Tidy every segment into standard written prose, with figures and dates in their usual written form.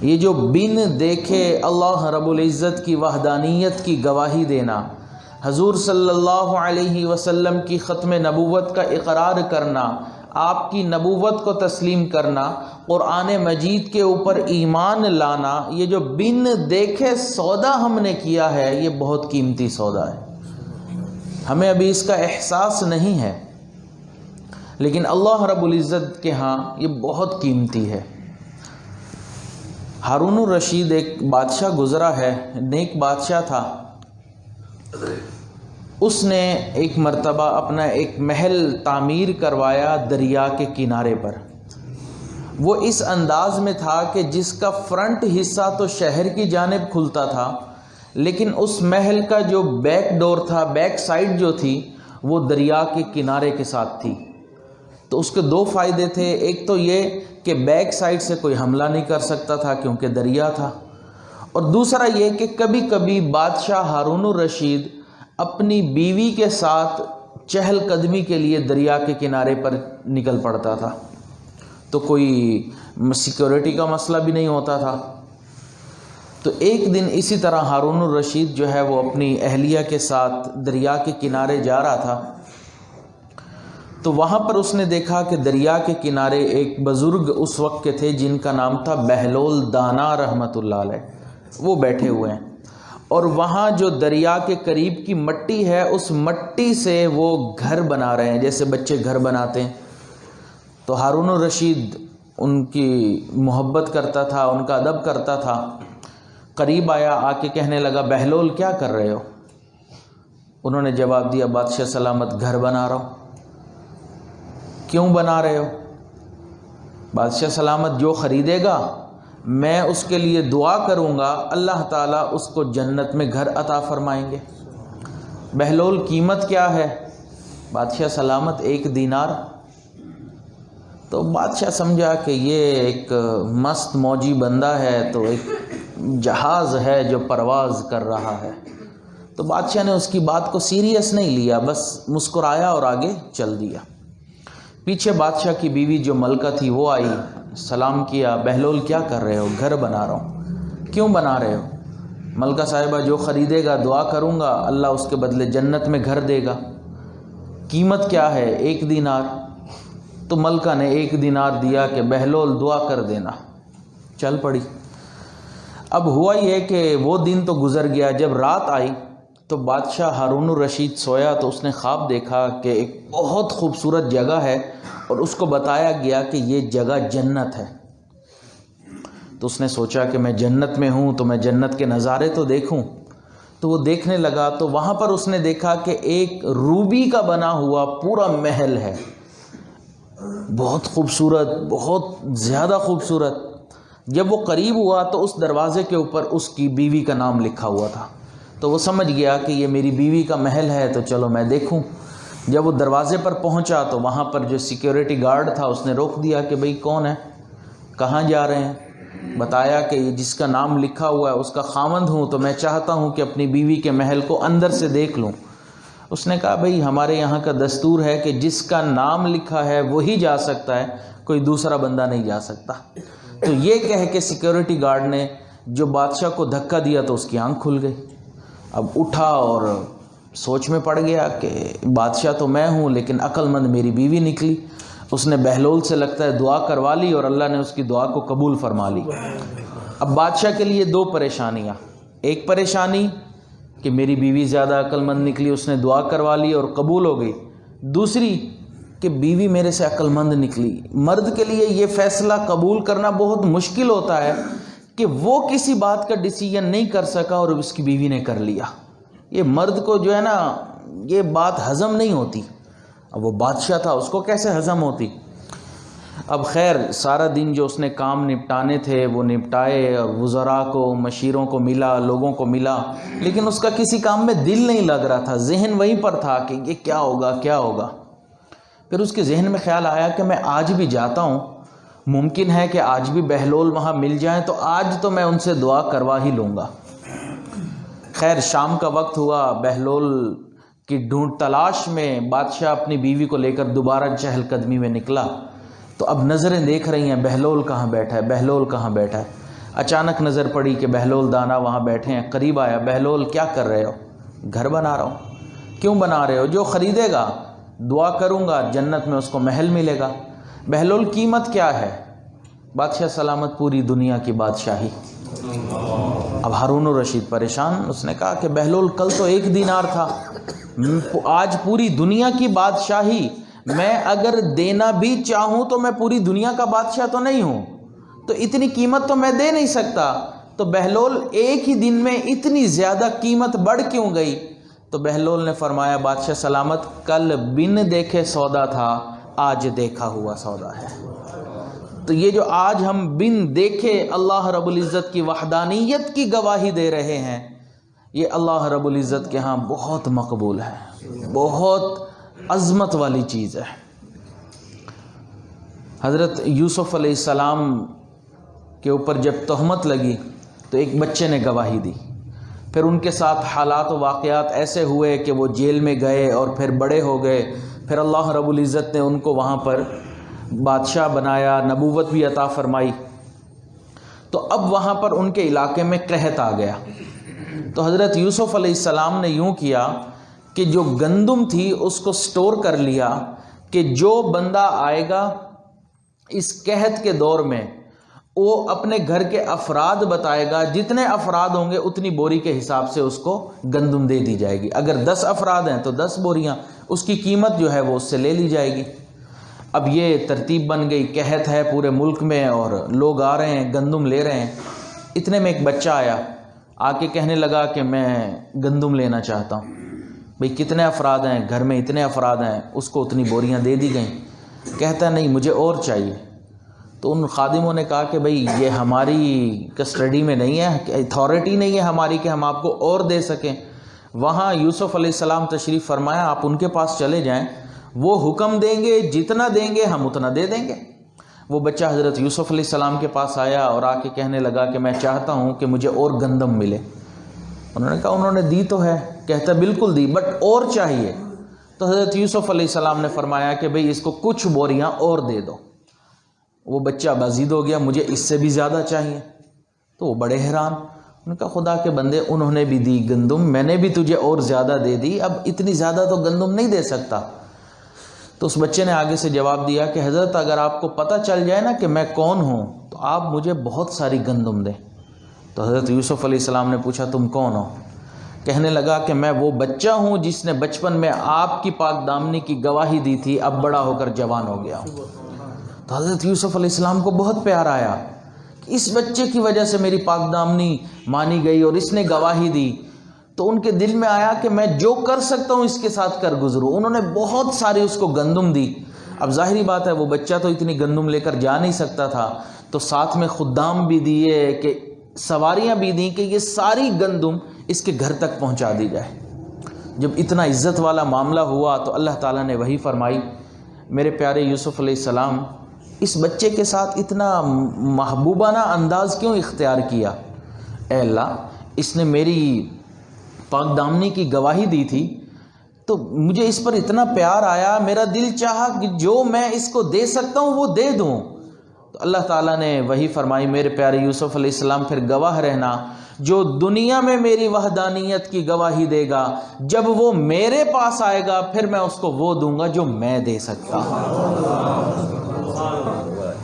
یہ جو بن دیکھے اللہ رب العزت کی وحدانیت کی گواہی دینا، حضور صلی اللہ علیہ وسلم کی ختم نبوت کا اقرار کرنا، آپ کی نبوت کو تسلیم کرنا، قرآن مجید کے اوپر ایمان لانا، یہ جو بن دیکھے سودا ہم نے کیا ہے، یہ بہت قیمتی سودا ہے۔ ہمیں ابھی اس کا احساس نہیں ہے، لیکن اللہ رب العزت کے ہاں یہ بہت قیمتی ہے۔ ہارون الرشید ایک بادشاہ گزرا ہے، نیک بادشاہ تھا۔ اس نے ایک مرتبہ اپنا ایک محل تعمیر کروایا دریا کے کنارے پر۔ وہ اس انداز میں تھا کہ جس کا فرنٹ حصہ تو شہر کی جانب کھلتا تھا، لیکن اس محل کا جو بیک ڈور تھا، بیک سائڈ جو تھی، وہ دریا کے کنارے کے ساتھ تھی۔ تو اس کے دو فائدے تھے، ایک تو یہ کہ بیک سائڈ سے کوئی حملہ نہیں کر سکتا تھا کیونکہ دریا تھا، اور دوسرا یہ کہ کبھی کبھی بادشاہ ہارون الرشید اپنی بیوی کے ساتھ چہل قدمی کے لیے دریا کے کنارے پر نکل پڑتا تھا، تو کوئی سیکیورٹی کا مسئلہ بھی نہیں ہوتا تھا۔ تو ایک دن اسی طرح ہارون الرشید جو ہے وہ اپنی اہلیہ کے ساتھ دریا کے کنارے جا رہا تھا، تو وہاں پر اس نے دیکھا کہ دریا کے کنارے ایک بزرگ اس وقت کے تھے جن کا نام تھا بہلول دانا رحمۃ اللہ علیہ، وہ بیٹھے ہوئے ہیں، اور وہاں جو دریا کے قریب کی مٹی ہے اس مٹی سے وہ گھر بنا رہے ہیں، جیسے بچے گھر بناتے ہیں۔ تو ہارون الرشید ان کی محبت کرتا تھا، ان کا ادب کرتا تھا، قریب آیا، آ کے کہنے لگا بہلول کیا کر رہے ہو؟ انہوں نے جواب دیا بادشاہ سلامت گھر بنا رہا ہوں۔ کیوں بنا رہے ہو؟ بادشاہ سلامت جو خریدے گا میں اس کے لیے دعا کروں گا، اللہ تعالیٰ اس کو جنت میں گھر عطا فرمائیں گے۔ بہلول قیمت کیا ہے؟ بادشاہ سلامت 1 دینار۔ تو بادشاہ سمجھا کہ یہ ایک مست موجی بندہ ہے، تو ایک جہاز ہے جو پرواز کر رہا ہے۔ تو بادشاہ نے اس کی بات کو سیریس نہیں لیا، بس مسکرایا اور آگے چل دیا۔ پیچھے بادشاہ کی بیوی جو ملکہ تھی وہ آئی، سلام کیا، بہلول کیا کر رہے ہو؟ گھر بنا رہا ہوں۔ کیوں بنا رہے ہو؟ ملکہ صاحبہ جو خریدے گا دعا کروں گا، اللہ اس کے بدلے جنت میں گھر دے گا۔ قیمت کیا ہے؟ 1 دینار۔ تو ملکہ نے 1 دینار دیا کہ بہلول دعا کر دینا، چل پڑی۔ اب ہوا یہ کہ وہ دن تو گزر گیا، جب رات آئی تو بادشاہ ہارون الرشید سویا تو اس نے خواب دیکھا کہ ایک بہت خوبصورت جگہ ہے، اور اس کو بتایا گیا کہ یہ جگہ جنت ہے۔ تو اس نے سوچا کہ میں جنت میں ہوں تو میں جنت کے نظارے تو دیکھوں۔ تو وہ دیکھنے لگا تو وہاں پر اس نے دیکھا کہ ایک روبی کا بنا ہوا پورا محل ہے، بہت خوبصورت، بہت زیادہ خوبصورت۔ جب وہ قریب ہوا تو اس دروازے کے اوپر اس کی بیوی کا نام لکھا ہوا تھا، تو وہ سمجھ گیا کہ یہ میری بیوی کا محل ہے، تو چلو میں دیکھوں۔ جب وہ دروازے پر پہنچا تو وہاں پر جو سیکیورٹی گارڈ تھا اس نے روک دیا کہ بھئی کون ہے، کہاں جا رہے ہیں؟ بتایا کہ یہ جس کا نام لکھا ہوا ہے اس کا خاوند ہوں، تو میں چاہتا ہوں کہ اپنی بیوی کے محل کو اندر سے دیکھ لوں۔ اس نے کہا بھئی ہمارے یہاں کا دستور ہے کہ جس کا نام لکھا ہے وہی جا سکتا ہے، کوئی دوسرا بندہ نہیں جا سکتا۔ تو یہ کہہ کے سیکیورٹی گارڈ نے جو بادشاہ کو دھکا دیا تو اس کی آنکھ کھل گئی۔ اب اٹھا اور سوچ میں پڑ گیا کہ بادشاہ تو میں ہوں لیکن عقل مند میری بیوی نکلی۔ اس نے بہلول سے لگتا ہے دعا کروا لی اور اللہ نے اس کی دعا کو قبول فرما لی۔ اب بادشاہ کے لیے 2 پریشانیاں، ایک پریشانی کہ میری بیوی زیادہ عقل مند نکلی، اس نے دعا کروا لی اور قبول ہو گئی، دوسری کہ بیوی میرے سے عقل مند نکلی۔ مرد کے لیے یہ فیصلہ قبول کرنا بہت مشکل ہوتا ہے کہ وہ کسی بات کا ڈیسیژن نہیں کر سکا اور اس کی بیوی نے کر لیا۔ یہ مرد کو جو ہے نا یہ بات ہضم نہیں ہوتی، اب وہ بادشاہ تھا اس کو کیسے ہضم ہوتی؟ اب خیر سارا دن جو اس نے کام نپٹانے تھے وہ نپٹائے، اور وزراء کو، مشیروں کو ملا، لوگوں کو ملا، لیکن اس کا کسی کام میں دل نہیں لگ رہا تھا، ذہن وہیں پر تھا کہ یہ کیا ہوگا کیا ہوگا۔ پھر اس کے ذہن میں خیال آیا کہ میں آج بھی جاتا ہوں، ممکن ہے کہ آج بھی بہلول وہاں مل جائیں، تو آج تو میں ان سے دعا کروا ہی لوں گا۔ خیر شام کا وقت ہوا، بہلول کی ڈھونڈ تلاش میں بادشاہ اپنی بیوی کو لے کر دوبارہ چہل قدمی میں نکلا۔ تو اب نظریں دیکھ رہی ہیں بہلول کہاں بیٹھا ہے، بہلول کہاں بیٹھا ہے۔ اچانک نظر پڑی کہ بہلول دانا وہاں بیٹھے ہیں، قریب آیا، بہلول کیا کر رہے ہو؟ گھر بنا رہا ہوں۔ کیوں بنا رہے ہو؟ جو خریدے گا دعا کروں گا جنت میں اس کو محل ملے گا۔ بہلول قیمت کیا ہے؟ بادشاہ سلامت پوری دنیا کی بادشاہی۔ اب ہارون الرشید پریشان، اس نے کہا کہ بہلول کل تو 1 دینار تھا، آج پوری دنیا کی بادشاہی، میں اگر دینا بھی چاہوں تو میں پوری دنیا کا بادشاہ تو نہیں ہوں، تو اتنی قیمت تو میں دے نہیں سکتا۔ تو بہلول ایک ہی دن میں اتنی زیادہ قیمت بڑھ کیوں گئی؟ تو بہلول نے فرمایا بادشاہ سلامت کل بن دیکھے سودا تھا، آج دیکھا ہوا سودا ہے۔ تو یہ جو آج ہم بن دیکھے اللہ رب العزت کی وحدانیت کی گواہی دے رہے ہیں، یہ اللہ رب العزت کے ہاں بہت مقبول ہے، بہت عظمت والی چیز ہے۔ حضرت یوسف علیہ السلام کے اوپر جب تہمت لگی تو ایک بچے نے گواہی دی، پھر ان کے ساتھ حالات و واقعات ایسے ہوئے کہ وہ جیل میں گئے اور پھر بڑے ہو گئے، پھر اللہ رب العزت نے ان کو وہاں پر بادشاہ بنایا، نبوت بھی عطا فرمائی۔ تو اب وہاں پر ان کے علاقے میں قحط آ گیا، تو حضرت یوسف علیہ السلام نے یوں کیا کہ جو گندم تھی اس کو سٹور کر لیا کہ جو بندہ آئے گا اس قحط کے دور میں وہ اپنے گھر کے افراد بتائے گا، جتنے افراد ہوں گے اتنی بوری کے حساب سے اس کو گندم دے دی جائے گی۔ اگر 10 افراد ہیں تو 10 بوریاں، اس کی قیمت جو ہے وہ اس سے لے لی جائے گی۔ اب یہ ترتیب بن گئی، قحط ہے پورے ملک میں اور لوگ آ رہے ہیں گندم لے رہے ہیں۔ اتنے میں ایک بچہ آیا، آ کے کہنے لگا کہ میں گندم لینا چاہتا ہوں۔ بھئی کتنے افراد ہیں؟ گھر میں اتنے افراد ہیں، اس کو اتنی بوریاں دے دی گئیں۔ کہتا ہے نہیں مجھے اور چاہیے۔ تو ان خادموں نے کہا کہ بھئی یہ ہماری کسٹڈی میں نہیں ہے، اتھارٹی نہیں ہے ہماری کہ ہم آپ کو اور دے سکیں۔ وہاں یوسف علیہ السلام تشریف فرمایا، آپ ان کے پاس چلے جائیں، وہ حکم دیں گے، جتنا دیں گے ہم اتنا دے دیں گے۔ وہ بچہ حضرت یوسف علیہ السلام کے پاس آیا اور آ کے کہنے لگا کہ میں چاہتا ہوں کہ مجھے اور گندم ملے۔ انہوں نے کہا انہوں نے دی تو ہے، کہتا بالکل دی، بٹ اور چاہیے۔ تو حضرت یوسف علیہ السلام نے فرمایا کہ بھئی اس کو کچھ بوریاں اور دے دو۔ وہ بچہ بازید ہو گیا، مجھے اس سے بھی زیادہ چاہیے۔ تو وہ بڑے حیران، انہوں نے کہا خدا کے بندے انہوں نے بھی دی گندم، میں نے بھی تجھے اور زیادہ دے دی، اب اتنی زیادہ تو گندم نہیں دے سکتا۔ تو اس بچے نے آگے سے جواب دیا کہ حضرت اگر آپ کو پتہ چل جائے نا کہ میں کون ہوں تو آپ مجھے بہت ساری گندم دیں۔ تو حضرت یوسف علیہ السلام نے پوچھا تم کون ہو؟ کہنے لگا کہ میں وہ بچہ ہوں جس نے بچپن میں آپ کی پاک دامنی کی گواہی دی تھی، اب بڑا ہو کر جوان ہو گیا ہوں۔ تو حضرت یوسف علیہ السلام کو بہت پیار آیا کہ اس بچے کی وجہ سے میری پاک دامنی مانی گئی اور اس نے گواہی دی۔ تو ان کے دل میں آیا کہ میں جو کر سکتا ہوں اس کے ساتھ کر گزروں۔ انہوں نے بہت ساری اس کو گندم دی۔ اب ظاہری بات ہے وہ بچہ تو اتنی گندم لے کر جا نہیں سکتا تھا، تو ساتھ میں خدام بھی دیے کہ سواریاں بھی دیں کہ یہ ساری گندم اس کے گھر تک پہنچا دی جائے۔ جب اتنا عزت والا معاملہ ہوا تو اللہ تعالیٰ نے وحی فرمائی، میرے پیارے یوسف علیہ السلام اس بچے کے ساتھ اتنا محبوبانہ انداز کیوں اختیار کیا؟ اے اللہ، اس نے میری پاک دامنی کی گواہی دی تھی تو مجھے اس پر اتنا پیار آیا، میرا دل چاہا کہ جو میں اس کو دے سکتا ہوں وہ دے دوں۔ تو اللہ تعالیٰ نے وحی فرمائی، میرے پیارے یوسف علیہ السلام پھر گواہ رہنا، جو دنیا میں میری وحدانیت کی گواہی دے گا جب وہ میرے پاس آئے گا پھر میں اس کو وہ دوں گا جو میں دے سکتا ہوں۔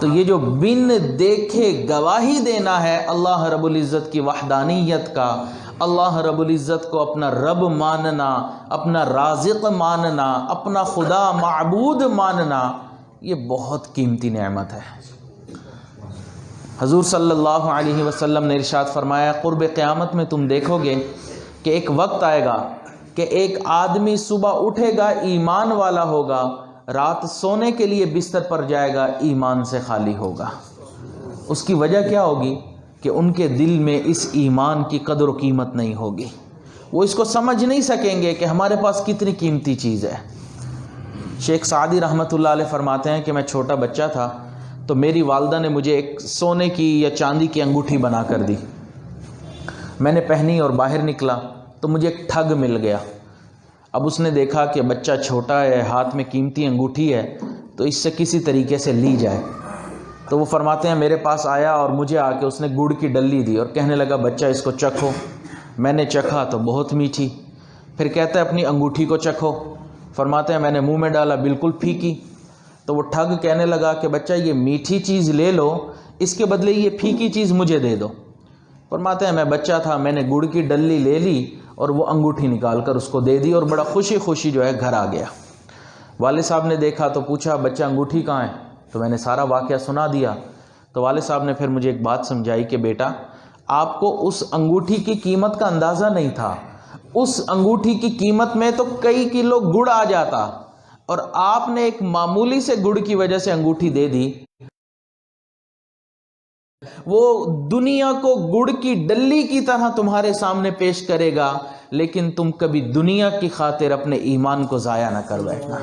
تو یہ جو بن دیکھے گواہی دینا ہے اللہ رب العزت کی وحدانیت کا، اللہ رب العزت کو اپنا رب ماننا، اپنا رازق ماننا، اپنا خدا معبود ماننا، یہ بہت قیمتی نعمت ہے۔ حضور صلی اللہ علیہ وسلم نے ارشاد فرمایا، قرب قیامت میں تم دیکھو گے کہ ایک وقت آئے گا کہ ایک آدمی صبح اٹھے گا ایمان والا ہوگا، رات سونے کے لیے بستر پر جائے گا ایمان سے خالی ہوگا۔ اس کی وجہ کیا ہوگی؟ کہ ان کے دل میں اس ایمان کی قدر و قیمت نہیں ہوگی، وہ اس کو سمجھ نہیں سکیں گے کہ ہمارے پاس کتنی قیمتی چیز ہے۔ شیخ سعدی رحمۃ اللہ علیہ فرماتے ہیں کہ میں چھوٹا بچہ تھا تو میری والدہ نے مجھے ایک سونے کی یا چاندی کی انگوٹھی بنا کر دی، میں نے پہنی اور باہر نکلا تو مجھے ایک ٹھگ مل گیا۔ اب اس نے دیکھا کہ بچہ چھوٹا ہے، ہاتھ میں قیمتی انگوٹھی ہے، تو اس سے کسی طریقے سے لی جائے۔ تو وہ فرماتے ہیں میرے پاس آیا اور مجھے آ کے اس نے گڑ کی ڈلی دی اور کہنے لگا بچہ اس کو چکھو. میں نے چکھا تو بہت میٹھی. پھر کہتا ہے اپنی انگوٹھی کو چکھو. فرماتے ہیں میں نے منہ میں ڈالا بالکل پھیکی. تو وہ ٹھگ کہنے لگا کہ بچہ یہ میٹھی چیز لے لو، اس کے بدلے یہ پھیکی چیز مجھے دے دو. فرماتے ہیں میں بچہ تھا، میں نے گڑ کی ڈلی لے لی اور وہ انگوٹھی نکال کر اس کو دے دی اور بڑا خوشی خوشی جو ہے گھر آ گیا. والد صاحب نے دیکھا تو پوچھا بچہ انگوٹھی کہاں ہے؟ تو میں نے سارا واقعہ سنا دیا. تو والد صاحب نے پھر مجھے ایک بات سمجھائی کہ بیٹا آپ کو اس انگوٹھی کی قیمت کا اندازہ نہیں تھا. اس انگوٹھی کی قیمت میں تو کئی کلو گڑ آ جاتا اور آپ نے ایک معمولی سے گڑ کی وجہ سے انگوٹھی دے دی. وہ دنیا کو گڑ کی ڈلی کی طرح تمہارے سامنے پیش کرے گا، لیکن تم کبھی دنیا کی خاطر اپنے ایمان کو ضائع نہ کر بیٹھنا.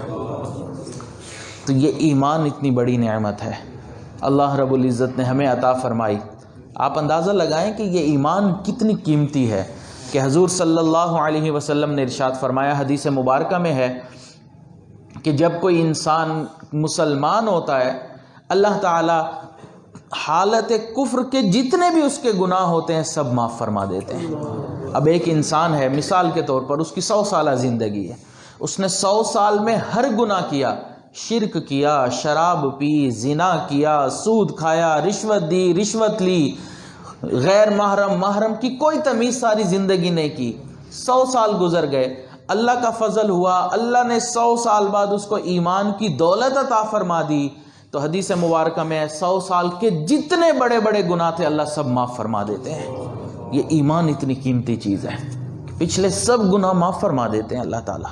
تو یہ ایمان اتنی بڑی نعمت ہے اللہ رب العزت نے ہمیں عطا فرمائی. آپ اندازہ لگائیں کہ یہ ایمان کتنی قیمتی ہے کہ حضور صلی اللہ علیہ وسلم نے ارشاد فرمایا، حدیث مبارکہ میں ہے کہ جب کوئی انسان مسلمان ہوتا ہے اللہ تعالی حالت کفر کے جتنے بھی اس کے گناہ ہوتے ہیں سب معاف فرما دیتے ہیں. اب ایک انسان ہے، مثال کے طور پر اس کی 100 سالہ زندگی ہے، اس نے 100 سال میں ہر گناہ کیا، شرک کیا، شراب پی، زنا کیا، سود کھایا، رشوت دی، رشوت لی، غیر محرم محرم کی کوئی تمیز ساری زندگی نہیں کی. 100 سال گزر گئے، اللہ کا فضل ہوا، اللہ نے 100 سال بعد اس کو ایمان کی دولت عطا فرما دی. تو حدیث مبارکہ میں 100 سال کے جتنے بڑے بڑے گناہ تھے اللہ سب معاف فرما دیتے ہیں. یہ ایمان اتنی قیمتی چیز ہے، پچھلے سب گناہ معاف فرما دیتے ہیں اللہ تعالیٰ.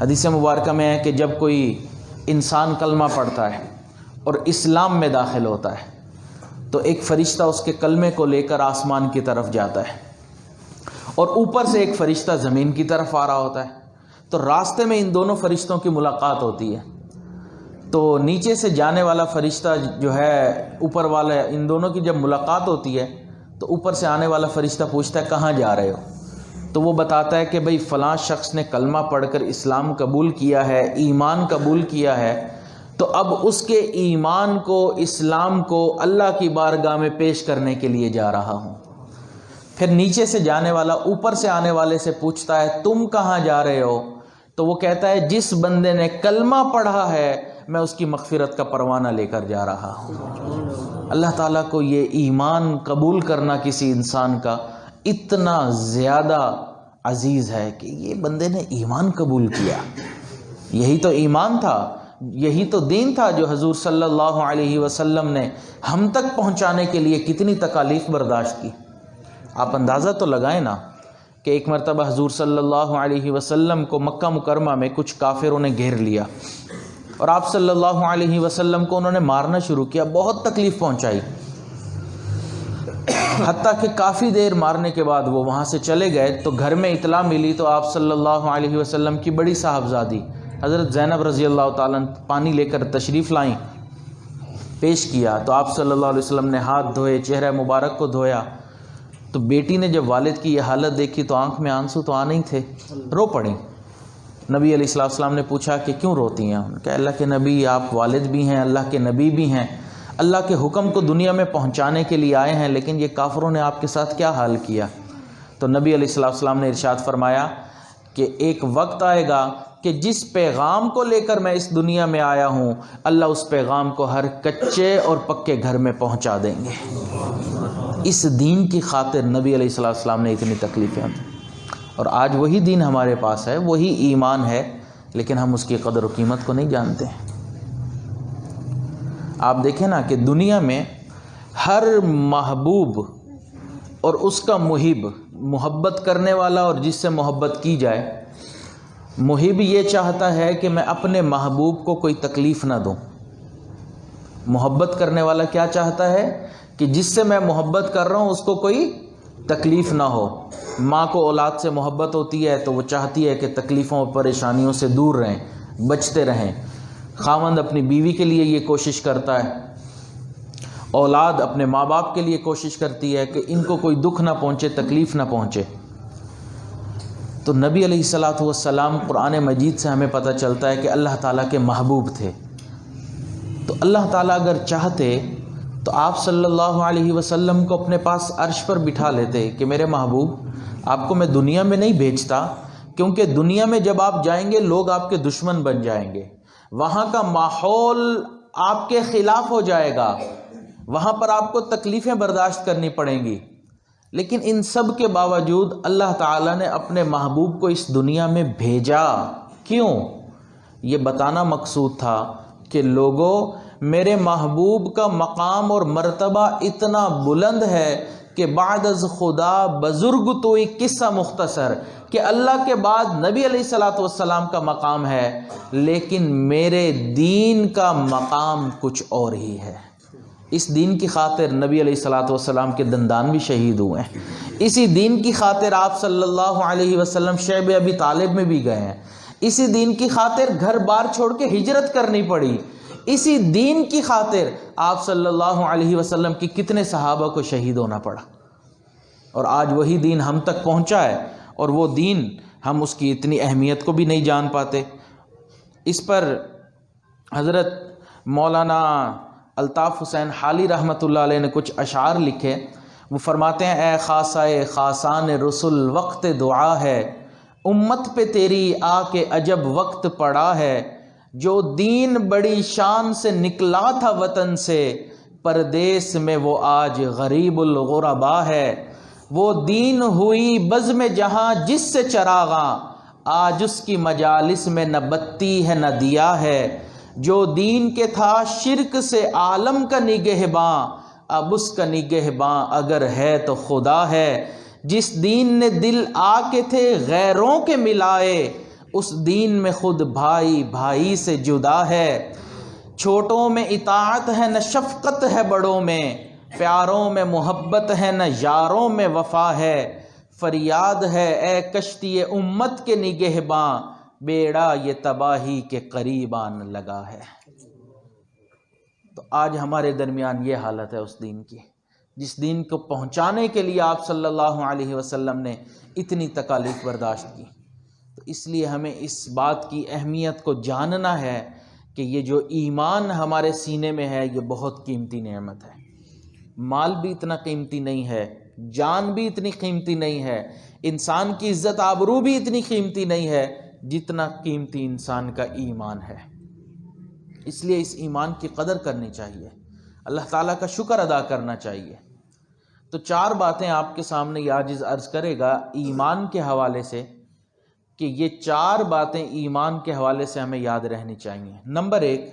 حدیث مبارکہ میں ہے کہ جب کوئی انسان کلمہ پڑھتا ہے اور اسلام میں داخل ہوتا ہے تو ایک فرشتہ اس کے کلمے کو لے کر آسمان کی طرف جاتا ہے اور اوپر سے ایک فرشتہ زمین کی طرف آ رہا ہوتا ہے. تو راستے میں ان دونوں فرشتوں کی ملاقات ہوتی ہے. تو نیچے سے جانے والا فرشتہ جو ہے اوپر والا، ان دونوں کی جب ملاقات ہوتی ہے تو اوپر سے آنے والا فرشتہ پوچھتا ہے کہاں جا رہے ہو؟ تو وہ بتاتا ہے کہ بھئی فلاں شخص نے کلمہ پڑھ کر اسلام قبول کیا ہے، ایمان قبول کیا ہے، تو اب اس کے ایمان کو، اسلام کو اللہ کی بارگاہ میں پیش کرنے کے لیے جا رہا ہوں. پھر نیچے سے جانے والا اوپر سے آنے والے سے پوچھتا ہے تم کہاں جا رہے ہو؟ تو وہ کہتا ہے جس بندے نے کلمہ پڑھا ہے میں اس کی مغفرت کا پروانہ لے کر جا رہا ہوں. اللہ تعالیٰ کو یہ ایمان قبول کرنا کسی انسان کا اتنا زیادہ عزیز ہے کہ یہ بندے نے ایمان قبول کیا. یہی تو ایمان تھا، یہی تو دین تھا جو حضور صلی اللہ علیہ وسلم نے ہم تک پہنچانے کے لیے کتنی تکالیف برداشت کی. آپ اندازہ تو لگائیں نا کہ ایک مرتبہ حضور صلی اللہ علیہ وسلم کو مکہ مکرمہ میں کچھ کافروں نے گھیر لیا اور آپ صلی اللہ علیہ وسلم کو انہوں نے مارنا شروع کیا، بہت تکلیف پہنچائی، حتیٰ کہ کافی دیر مارنے کے بعد وہ وہاں سے چلے گئے. تو گھر میں اطلاع ملی تو آپ صلی اللہ علیہ وسلم کی بڑی صاحبزادی حضرت زینب رضی اللہ تعالیٰ پانی لے کر تشریف لائیں، پیش کیا. تو آپ صلی اللہ علیہ وسلم نے ہاتھ دھوئے، چہرہ مبارک کو دھویا. تو بیٹی نے جب والد کی یہ حالت دیکھی تو آنکھ میں آنسو تو آ نہیں تھے، رو پڑیں. نبی علیہ السلام نے پوچھا کہ کیوں روتی ہیں؟ کہ اللہ کے نبی آپ والد بھی ہیں، اللہ کے نبی بھی ہیں، اللہ کے حکم کو دنیا میں پہنچانے کے لیے آئے ہیں، لیکن یہ کافروں نے آپ کے ساتھ کیا حال کیا؟ تو نبی علیہ السلام نے ارشاد فرمایا کہ ایک وقت آئے گا کہ جس پیغام کو لے کر میں اس دنیا میں آیا ہوں اللہ اس پیغام کو ہر کچے اور پکے گھر میں پہنچا دیں گے. اس دین کی خاطر نبی علیہ السلام نے اتنی تکلیفیں دی اور آج وہی دین ہمارے پاس ہے، وہی ایمان ہے، لیکن ہم اس کی قدر و قیمت کو نہیں جانتے. آپ دیکھیں نا کہ دنیا میں ہر محبوب اور اس کا محب، محبت کرنے والا اور جس سے محبت کی جائے، محب یہ چاہتا ہے کہ میں اپنے محبوب کو کوئی تکلیف نہ دوں. محبت کرنے والا کیا چاہتا ہے کہ جس سے میں محبت کر رہا ہوں اس کو کوئی تکلیف نہ ہو. ماں کو اولاد سے محبت ہوتی ہے تو وہ چاہتی ہے کہ تکلیفوں اور پریشانیوں سے دور رہیں، بچتے رہیں. خاوند اپنی بیوی کے لیے یہ کوشش کرتا ہے، اولاد اپنے ماں باپ کے لیے کوشش کرتی ہے کہ ان کو کوئی دکھ نہ پہنچے، تکلیف نہ پہنچے. تو نبی علیہ الصلاۃ والسلام قرآن مجید سے ہمیں پتہ چلتا ہے کہ اللہ تعالیٰ کے محبوب تھے. تو تو اللہ تعالیٰ اگر چاہتے تو آپ صلی اللہ علیہ وسلم کو اپنے پاس عرش پر بٹھا لیتے کہ میرے محبوب آپ کو میں دنیا میں نہیں بھیجتا، کیونکہ دنیا میں جب آپ جائیں گے لوگ آپ کے دشمن بن جائیں گے، وہاں کا ماحول آپ کے خلاف ہو جائے گا، وہاں پر آپ کو تکلیفیں برداشت کرنی پڑیں گی۔ لیکن ان سب کے باوجود اللہ تعالیٰ نے اپنے محبوب کو اس دنیا میں بھیجا، کیوں؟ یہ بتانا مقصود تھا کہ لوگوں، میرے محبوب کا مقام اور مرتبہ اتنا بلند ہے کہ بعد از خدا بزرگ تو ایک قصہ مختصر، کہ اللہ کے بعد نبی علیہ الصلوۃ والسلام کا مقام ہے، لیکن میرے دین کا مقام کچھ اور ہی ہے۔ اس دین کی خاطر نبی علیہ الصلوۃ والسلام کے دندان بھی شہید ہوئے ہیں، اسی دین کی خاطر آپ صلی اللہ علیہ وسلم شیب ابی طالب میں بھی گئے ہیں، اسی دین کی خاطر گھر بار چھوڑ کے ہجرت کرنی پڑی، اسی دین کی خاطر آپ صلی اللہ علیہ وسلم کی کتنے صحابہ کو شہید ہونا پڑا، اور آج وہی دین ہم تک پہنچا ہے، اور وہ دین ہم اس کی اتنی اہمیت کو بھی نہیں جان پاتے۔ اس پر حضرت مولانا الطاف حسین حالی رحمۃ اللہ علیہ نے کچھ اشعار لکھے۔ وہ فرماتے ہیں اے خاصۂ خاصان رسل وقت دعا ہے، امت پہ تیری آ کے عجب وقت پڑا ہے، جو دین بڑی شان سے نکلا تھا وطن سے، پردیس میں وہ آج غریب الغربا ہے، وہ دین ہوئی بزم جہاں جس سے چراغاں، آج اس کی مجالس میں نہ بتی ہے نہ دیا ہے، جو دین کے تھا شرک سے عالم کا نگہباں، اب اس کا نگہباں اگر ہے تو خدا ہے، جس دین نے دل آ کے تھے غیروں کے ملائے، اس دین میں خود بھائی بھائی سے جدا ہے، چھوٹوں میں اطاعت ہے نہ شفقت ہے بڑوں میں، پیاروں میں محبت ہے نہ یاروں میں وفا ہے، فریاد ہے اے کشتی امت کے نگہباں، بیڑا یہ تباہی کے قریب آن لگا ہے۔ تو آج ہمارے درمیان یہ حالت ہے اس دین کی، جس دین کو پہنچانے کے لیے آپ صلی اللہ علیہ وسلم نے اتنی تکالیف برداشت کی۔ تو اس لیے ہمیں اس بات کی اہمیت کو جاننا ہے کہ یہ جو ایمان ہمارے سینے میں ہے یہ بہت قیمتی نعمت ہے، مال بھی اتنا قیمتی نہیں ہے، جان بھی اتنی قیمتی نہیں ہے، انسان کی عزت آبرو بھی اتنی قیمتی نہیں ہے جتنا قیمتی انسان کا ایمان ہے۔ اس لیے اس ایمان کی قدر کرنی چاہیے، اللہ تعالیٰ کا شکر ادا کرنا چاہیے۔ تو 4 باتیں آپ کے سامنے یہ عاجز عرض کرے گا ایمان کے حوالے سے، کہ یہ 4 باتیں ایمان کے حوالے سے ہمیں یاد رہنی چاہیے۔ نمبر 1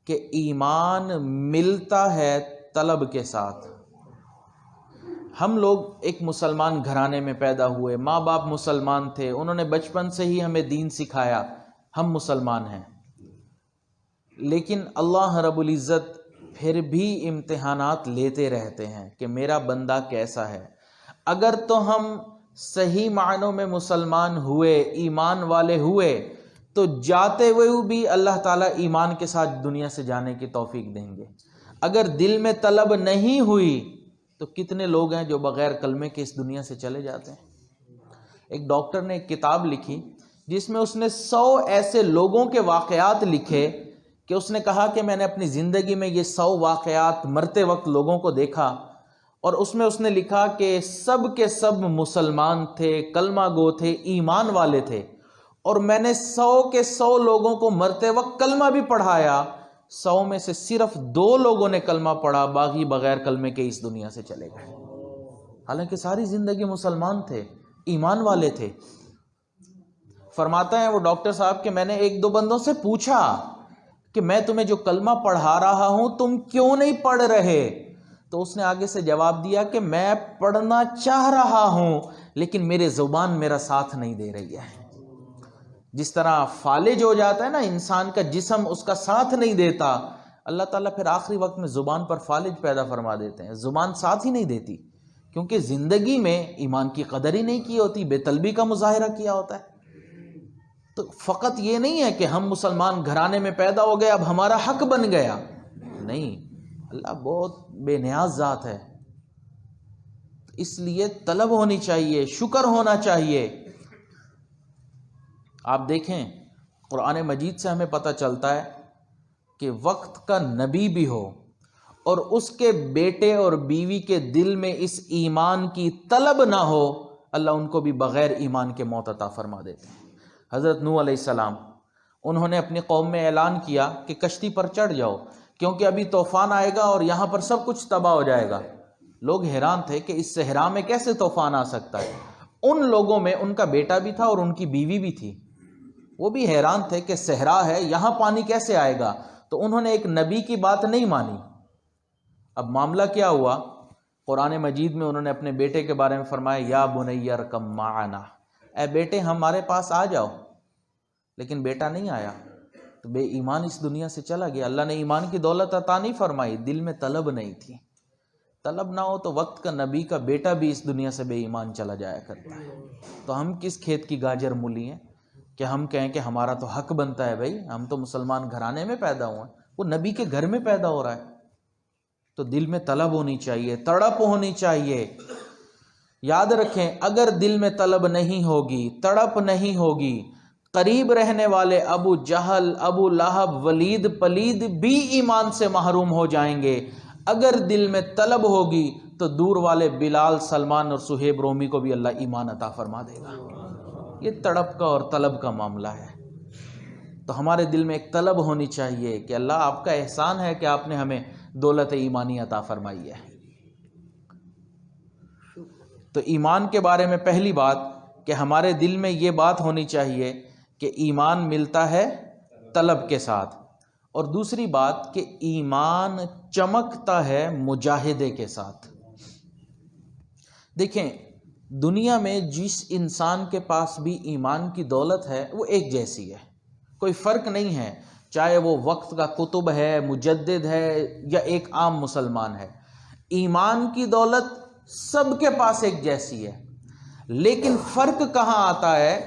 کہ ایمان ملتا ہے طلب کے ساتھ۔ ہم لوگ ایک مسلمان گھرانے میں پیدا ہوئے، ماں باپ مسلمان تھے، انہوں نے بچپن سے ہی ہمیں دین سکھایا، ہم مسلمان ہیں، لیکن اللہ رب العزت پھر بھی امتحانات لیتے رہتے ہیں کہ میرا بندہ کیسا ہے۔ اگر تو ہم صحیح معنوں میں مسلمان ہوئے، ایمان والے ہوئے، تو جاتے ہوئے بھی اللہ تعالیٰ ایمان کے ساتھ دنیا سے جانے کی توفیق دیں گے۔ اگر دل میں طلب نہیں ہوئی تو کتنے لوگ ہیں جو بغیر کلمے کے اس دنیا سے چلے جاتے ہیں۔ ایک ڈاکٹر نے ایک کتاب لکھی جس میں اس نے 100 ایسے لوگوں کے واقعات لکھے کہ اس نے کہا کہ میں نے اپنی زندگی میں یہ 100 واقعات مرتے وقت لوگوں کو دیکھا، اور اس میں اس نے لکھا کہ سب کے سب مسلمان تھے، کلمہ گو تھے، ایمان والے تھے، اور میں نے 100 کے 100 لوگوں کو مرتے وقت کلمہ بھی پڑھایا، 100 میں سے صرف 2 لوگوں نے کلمہ پڑھا، باقی بغیر کلمے کے اس دنیا سے چلے گئے، حالانکہ ساری زندگی مسلمان تھے، ایمان والے تھے۔ فرماتا ہے وہ ڈاکٹر صاحب کہ میں نے 1-2 بندوں سے پوچھا کہ میں تمہیں جو کلمہ پڑھا رہا ہوں تم کیوں نہیں پڑھ رہے؟ تو اس نے آگے سے جواب دیا کہ میں پڑھنا چاہ رہا ہوں لیکن میرے زبان میرا ساتھ نہیں دے رہی ہے۔ جس طرح فالج ہو جاتا ہے نا انسان کا جسم، اس کا ساتھ نہیں دیتا، اللہ تعالیٰ پھر آخری وقت میں زبان پر فالج پیدا فرما دیتے ہیں، زبان ساتھ ہی نہیں دیتی، کیونکہ زندگی میں ایمان کی قدر ہی نہیں کی ہوتی، بے طلبی کا مظاہرہ کیا ہوتا ہے۔ تو فقط یہ نہیں ہے کہ ہم مسلمان گھرانے میں پیدا ہو گئے اب ہمارا حق بن گیا، نہیں، اللہ بہت بے نیاز ذات ہے، اس لیے طلب ہونی چاہیے، شکر ہونا چاہیے۔ آپ دیکھیں قرآن مجید سے ہمیں پتہ چلتا ہے کہ وقت کا نبی بھی ہو اور اس کے بیٹے اور بیوی کے دل میں اس ایمان کی طلب نہ ہو، اللہ ان کو بھی بغیر ایمان کے موت عطا فرما دیتے ہیں۔ حضرت نوح علیہ السلام، انہوں نے اپنی قوم میں اعلان کیا کہ کشتی پر چڑھ جاؤ کیونکہ ابھی طوفان آئے گا اور یہاں پر سب کچھ تباہ ہو جائے گا۔ لوگ حیران تھے کہ اس صحرا میں کیسے طوفان آ سکتا ہے۔ ان لوگوں میں ان کا بیٹا بھی تھا اور ان کی بیوی بھی تھی، وہ بھی حیران تھے کہ صحرا ہے، یہاں پانی کیسے آئے گا، تو انہوں نے ایک نبی کی بات نہیں مانی۔ اب معاملہ کیا ہوا، قرآن مجید میں انہوں نے اپنے بیٹے کے بارے میں فرمایا یا بنی ارکب معنا، اے بیٹے ہمارے پاس آ جاؤ، لیکن بیٹا نہیں آیا تو بے ایمان اس دنیا سے چلا گیا۔ اللہ نے ایمان کی دولت عطا نہیں فرمائی، دل میں طلب نہیں تھی۔ طلب نہ ہو تو وقت کا نبی کا بیٹا بھی اس دنیا سے بے ایمان چلا جایا کرتا ہے۔ تو ہم کس کھیت کی گاجر مولی ہیں کہ ہم کہیں کہ ہمارا تو حق بنتا ہے، بھائی ہم تو مسلمان گھرانے میں پیدا ہوئے ہیں، وہ نبی کے گھر میں پیدا ہو رہا ہے۔ تو دل میں طلب ہونی چاہیے، تڑپ ہونی چاہیے۔ یاد رکھیں اگر دل میں طلب نہیں ہوگی، تڑپ نہیں ہوگی، قریب رہنے والے ابو جہل، ابو لہب، ولید پلید بھی ایمان سے محروم ہو جائیں گے۔ اگر دل میں طلب ہوگی تو دور والے بلال، سلمان اور صہیب رومی کو بھی اللہ ایمان عطا فرما دے گا۔ یہ تڑپ کا اور طلب کا معاملہ ہے۔ تو ہمارے دل میں ایک طلب ہونی چاہیے کہ اللہ آپ کا احسان ہے کہ آپ نے ہمیں دولت ایمانی عطا فرمائی ہے۔ تو ایمان کے بارے میں پہلی بات کہ ہمارے دل میں یہ بات ہونی چاہیے کہ ایمان ملتا ہے طلب کے ساتھ، اور دوسری بات کہ ایمان چمکتا ہے مجاہدے کے ساتھ۔ دیکھیں دنیا میں جس انسان کے پاس بھی ایمان کی دولت ہے وہ ایک جیسی ہے، کوئی فرق نہیں ہے، چاہے وہ وقت کا کتب ہے، مجدد ہے، یا ایک عام مسلمان ہے۔ ایمان کی دولت سب کے پاس ایک جیسی ہے، لیکن فرق کہاں آتا ہے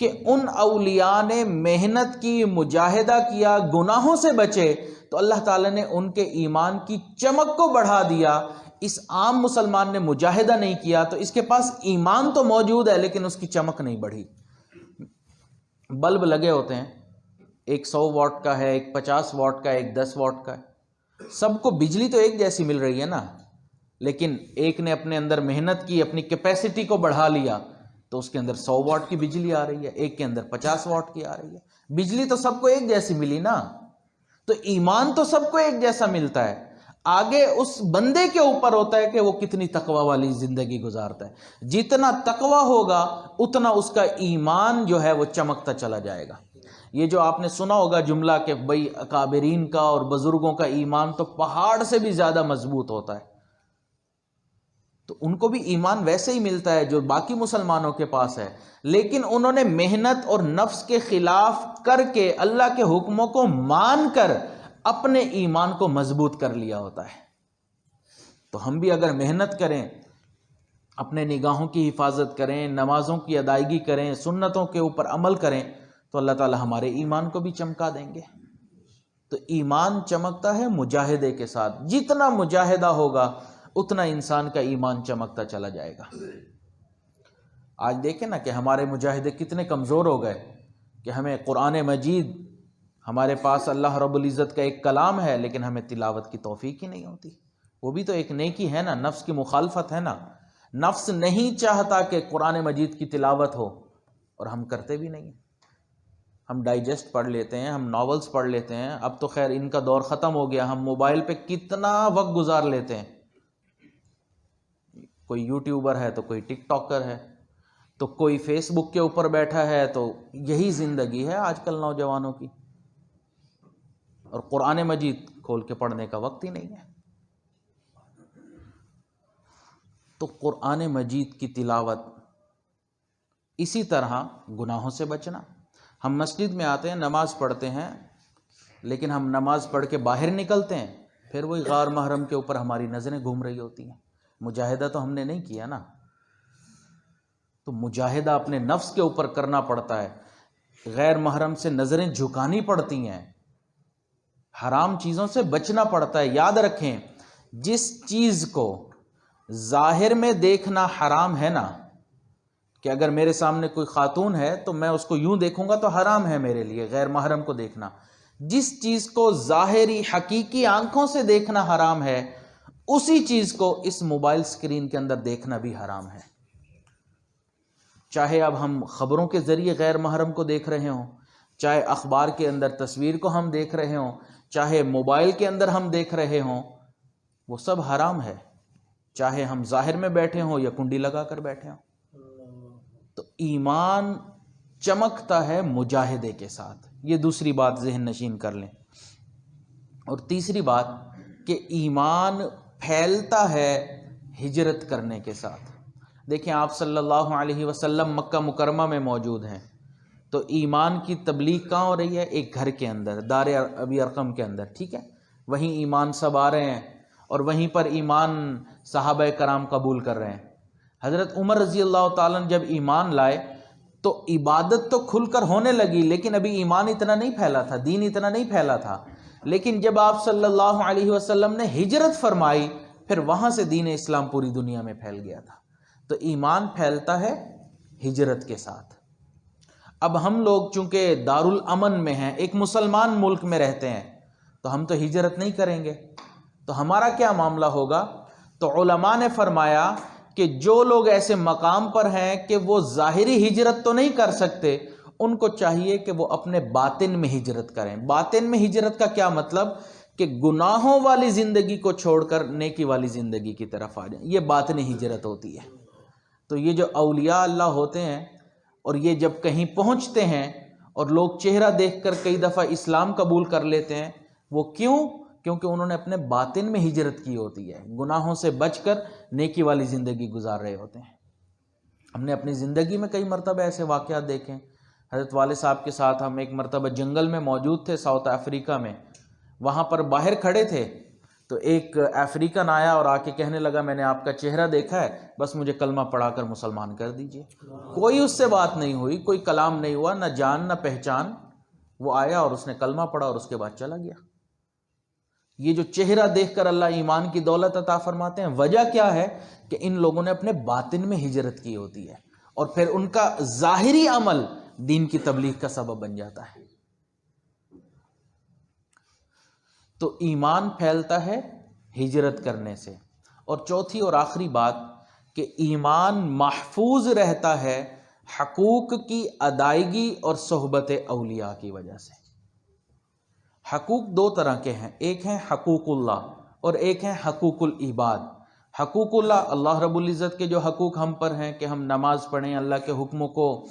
کہ ان اولیاء نے محنت کی، مجاہدہ کیا، گناہوں سے بچے، تو اللہ تعالیٰ نے ان کے ایمان کی چمک کو بڑھا دیا۔ اس عام مسلمان نے مجاہدہ نہیں کیا تو اس کے پاس ایمان تو موجود ہے لیکن اس کی چمک نہیں بڑھی۔ بلب لگے ہوتے ہیں، ایک 100 واٹ کا ہے، ایک 50 واٹ کا ہے، ایک 10 واٹ کا ہے، سب کو بجلی تو ایک جیسی مل رہی ہے نا، لیکن ایک نے اپنے اندر محنت کی، اپنی کیپیسٹی کو بڑھا لیا تو اس کے اندر 100 واٹ کی بجلی آ رہی ہے، ایک کے اندر 50 واٹ کی آ رہی ہے۔ بجلی تو سب کو ایک جیسی ملی نا، تو ایمان تو سب کو ایک جیسا ملتا ہے، آگے اس بندے کے اوپر ہوتا ہے کہ وہ کتنی تقوی والی زندگی گزارتا ہے۔ جتنا تقوی ہوگا اتنا اس کا ایمان جو ہے وہ چمکتا چلا جائے گا۔ یہ جو آپ نے سنا ہوگا جملہ کہ بھئی اکابرین کا اور بزرگوں کا ایمان تو پہاڑ سے بھی زیادہ مضبوط ہوتا ہے، تو ان کو بھی ایمان ویسے ہی ملتا ہے جو باقی مسلمانوں کے پاس ہے، لیکن انہوں نے محنت اور نفس کے خلاف کر کے اللہ کے حکموں کو مان کر اپنے ایمان کو مضبوط کر لیا ہوتا ہے۔ تو ہم بھی اگر محنت کریں، اپنے نگاہوں کی حفاظت کریں، نمازوں کی ادائیگی کریں، سنتوں کے اوپر عمل کریں، تو اللہ تعالی ہمارے ایمان کو بھی چمکا دیں گے۔ تو ایمان چمکتا ہے مجاہدے کے ساتھ، جتنا مجاہدہ ہوگا اتنا انسان کا ایمان چمکتا چلا جائے گا۔ آج دیکھیں نا کہ ہمارے مجاہدے کتنے کمزور ہو گئے کہ ہمیں قرآن مجید، ہمارے پاس اللہ رب العزت کا ایک کلام ہے لیکن ہمیں تلاوت کی توفیق ہی نہیں ہوتی۔ وہ بھی تو ایک نیکی ہے نا، نفس کی مخالفت ہے نا۔ نفس نہیں چاہتا کہ قرآن مجید کی تلاوت ہو اور ہم کرتے بھی نہیں۔ ہم ڈائجسٹ پڑھ لیتے ہیں، ہم ناولز پڑھ لیتے ہیں، اب تو خیر ان کا دور ختم ہو گیا، ہم موبائل پہ کتنا وقت گزار لیتے ہیں۔ کوئی یوٹیوبر ہے تو کوئی ٹک ٹاکر ہے، تو کوئی فیس بک کے اوپر بیٹھا ہے، تو یہی زندگی ہے آج کل نوجوانوں کی، اور قرآن مجید کھول کے پڑھنے کا وقت ہی نہیں ہے۔ تو قرآن مجید کی تلاوت، اسی طرح گناہوں سے بچنا۔ ہم مسجد میں آتے ہیں، نماز پڑھتے ہیں، لیکن ہم نماز پڑھ کے باہر نکلتے ہیں، پھر وہی غیر محرم کے اوپر ہماری نظریں گھوم رہی ہوتی ہیں۔ مجاہدہ تو ہم نے نہیں کیا نا۔ تو مجاہدہ اپنے نفس کے اوپر کرنا پڑتا ہے، غیر محرم سے نظریں جھکانی پڑتی ہیں، حرام چیزوں سے بچنا پڑتا ہے۔ یاد رکھیں جس چیز کو ظاہر میں دیکھنا حرام ہے نا، کہ اگر میرے سامنے کوئی خاتون ہے تو میں اس کو یوں دیکھوں گا تو حرام ہے میرے لیے غیر محرم کو دیکھنا۔ جس چیز کو ظاہری حقیقی آنکھوں سے دیکھنا حرام ہے، اسی چیز کو اس موبائل سکرین کے اندر دیکھنا بھی حرام ہے۔ چاہے اب ہم خبروں کے ذریعے غیر محرم کو دیکھ رہے ہوں، چاہے اخبار کے اندر تصویر کو ہم دیکھ رہے ہوں، چاہے موبائل کے اندر ہم دیکھ رہے ہوں، وہ سب حرام ہے، چاہے ہم ظاہر میں بیٹھے ہوں یا کنڈی لگا کر بیٹھے ہوں۔ تو ایمان چمکتا ہے مجاہدے کے ساتھ، یہ دوسری بات ذہن نشین کر لیں۔ اور تیسری بات کہ ایمان پھیلتا ہے ہجرت کرنے کے ساتھ۔ دیکھیں آپ صلی اللہ علیہ وسلم مکہ مکرمہ میں موجود ہیں، تو ایمان کی تبلیغ کہاں ہو رہی ہے؟ ایک گھر کے اندر، دار ابی ارقم کے اندر، ٹھیک ہے؟ وہیں ایمان سب آ رہے ہیں اور وہیں پر ایمان صحابہ کرام قبول کر رہے ہیں۔ حضرت عمر رضی اللہ تعالیٰ نے جب ایمان لائے تو عبادت تو کھل کر ہونے لگی، لیکن ابھی ایمان اتنا نہیں پھیلا تھا، دین اتنا نہیں پھیلا تھا۔ لیکن جب آپ صلی اللہ علیہ وسلم نے ہجرت فرمائی، پھر وہاں سے دین اسلام پوری دنیا میں پھیل گیا تھا۔ تو ایمان پھیلتا ہے ہجرت کے ساتھ۔ اب ہم لوگ چونکہ دارالامن میں ہیں، ایک مسلمان ملک میں رہتے ہیں، تو ہم تو ہجرت نہیں کریں گے، تو ہمارا کیا معاملہ ہوگا؟ تو علماء نے فرمایا کہ جو لوگ ایسے مقام پر ہیں کہ وہ ظاہری ہجرت تو نہیں کر سکتے، ان کو چاہیے کہ وہ اپنے باطن میں ہجرت کریں۔ باطن میں ہجرت کا کیا مطلب؟ کہ گناہوں والی زندگی کو چھوڑ کر نیکی والی زندگی کی طرف آ جائیں، یہ باطنی ہجرت ہوتی ہے۔ تو یہ جو اولیاء اللہ ہوتے ہیں اور یہ جب کہیں پہنچتے ہیں اور لوگ چہرہ دیکھ کر کئی دفعہ اسلام قبول کر لیتے ہیں، وہ کیوں؟ کیونکہ انہوں نے اپنے باطن میں ہجرت کی ہوتی ہے، گناہوں سے بچ کر نیکی والی زندگی گزار رہے ہوتے ہیں۔ ہم نے اپنی زندگی میں کئی مرتبہ ایسے واقعات دیکھے۔ حضرت والد صاحب کے ساتھ ہم ایک مرتبہ جنگل میں موجود تھے، ساؤتھ افریقہ میں، وہاں پر باہر کھڑے تھے تو ایک افریقن آیا اور آ کے کہنے لگا میں نے آپ کا چہرہ دیکھا ہے، بس مجھے کلمہ پڑھا کر مسلمان کر دیجئے۔ کوئی اس سے بات نہیں ہوئی، کوئی کلام نہیں ہوا، نہ جان نہ پہچان۔ وہ آیا اور اس نے کلمہ پڑھا اور اس کے بعد چلا گیا۔ یہ جو چہرہ دیکھ کر اللہ ایمان کی دولت عطا فرماتے ہیں، وجہ کیا ہے؟ کہ ان لوگوں نے اپنے باطن میں ہجرت کی ہوتی ہے، اور پھر ان کا ظاہری عمل دین کی تبلیغ کا سبب بن جاتا ہے۔ تو ایمان پھیلتا ہے ہجرت کرنے سے۔ اور چوتھی اور آخری بات کہ ایمان محفوظ رہتا ہے حقوق کی ادائیگی اور صحبت اولیاء کی وجہ سے۔ حقوق دو طرح کے ہیں، ایک ہیں حقوق اللہ اور ایک ہیں حقوق العباد۔ حقوق اللہ، اللہ رب العزت کے جو حقوق ہم پر ہیں کہ ہم نماز پڑھیں، اللہ کے حکموں کو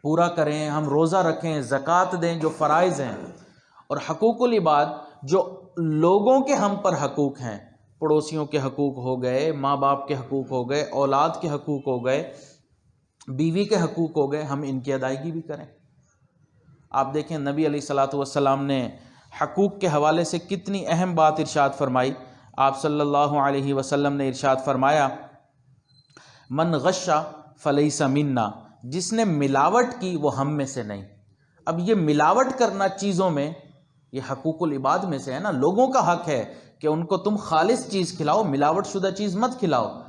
پورا کریں، ہم روزہ رکھیں، زکوٰۃ دیں، جو فرائض ہیں۔ اور حقوق العباد جو لوگوں کے ہم پر حقوق ہیں، پڑوسیوں کے حقوق ہو گئے، ماں باپ کے حقوق ہو گئے، اولاد کے حقوق ہو گئے، بیوی کے حقوق ہو گئے، ہم ان کی ادائیگی بھی کریں۔ آپ دیکھیں نبی علیہ الصلوۃ والسلام نے حقوق کے حوالے سے کتنی اہم بات ارشاد فرمائی۔ آپ صلی اللہ علیہ وسلم نے ارشاد فرمایا من غش فلیس منا، جس نے ملاوٹ کی وہ ہم میں سے نہیں۔ اب یہ ملاوٹ کرنا چیزوں میں، یہ حقوق العباد میں سے ہے نا، لوگوں کا حق ہے کہ ان کو تم خالص چیز کھلاؤ، ملاوٹ شدہ چیز مت کھلاؤ۔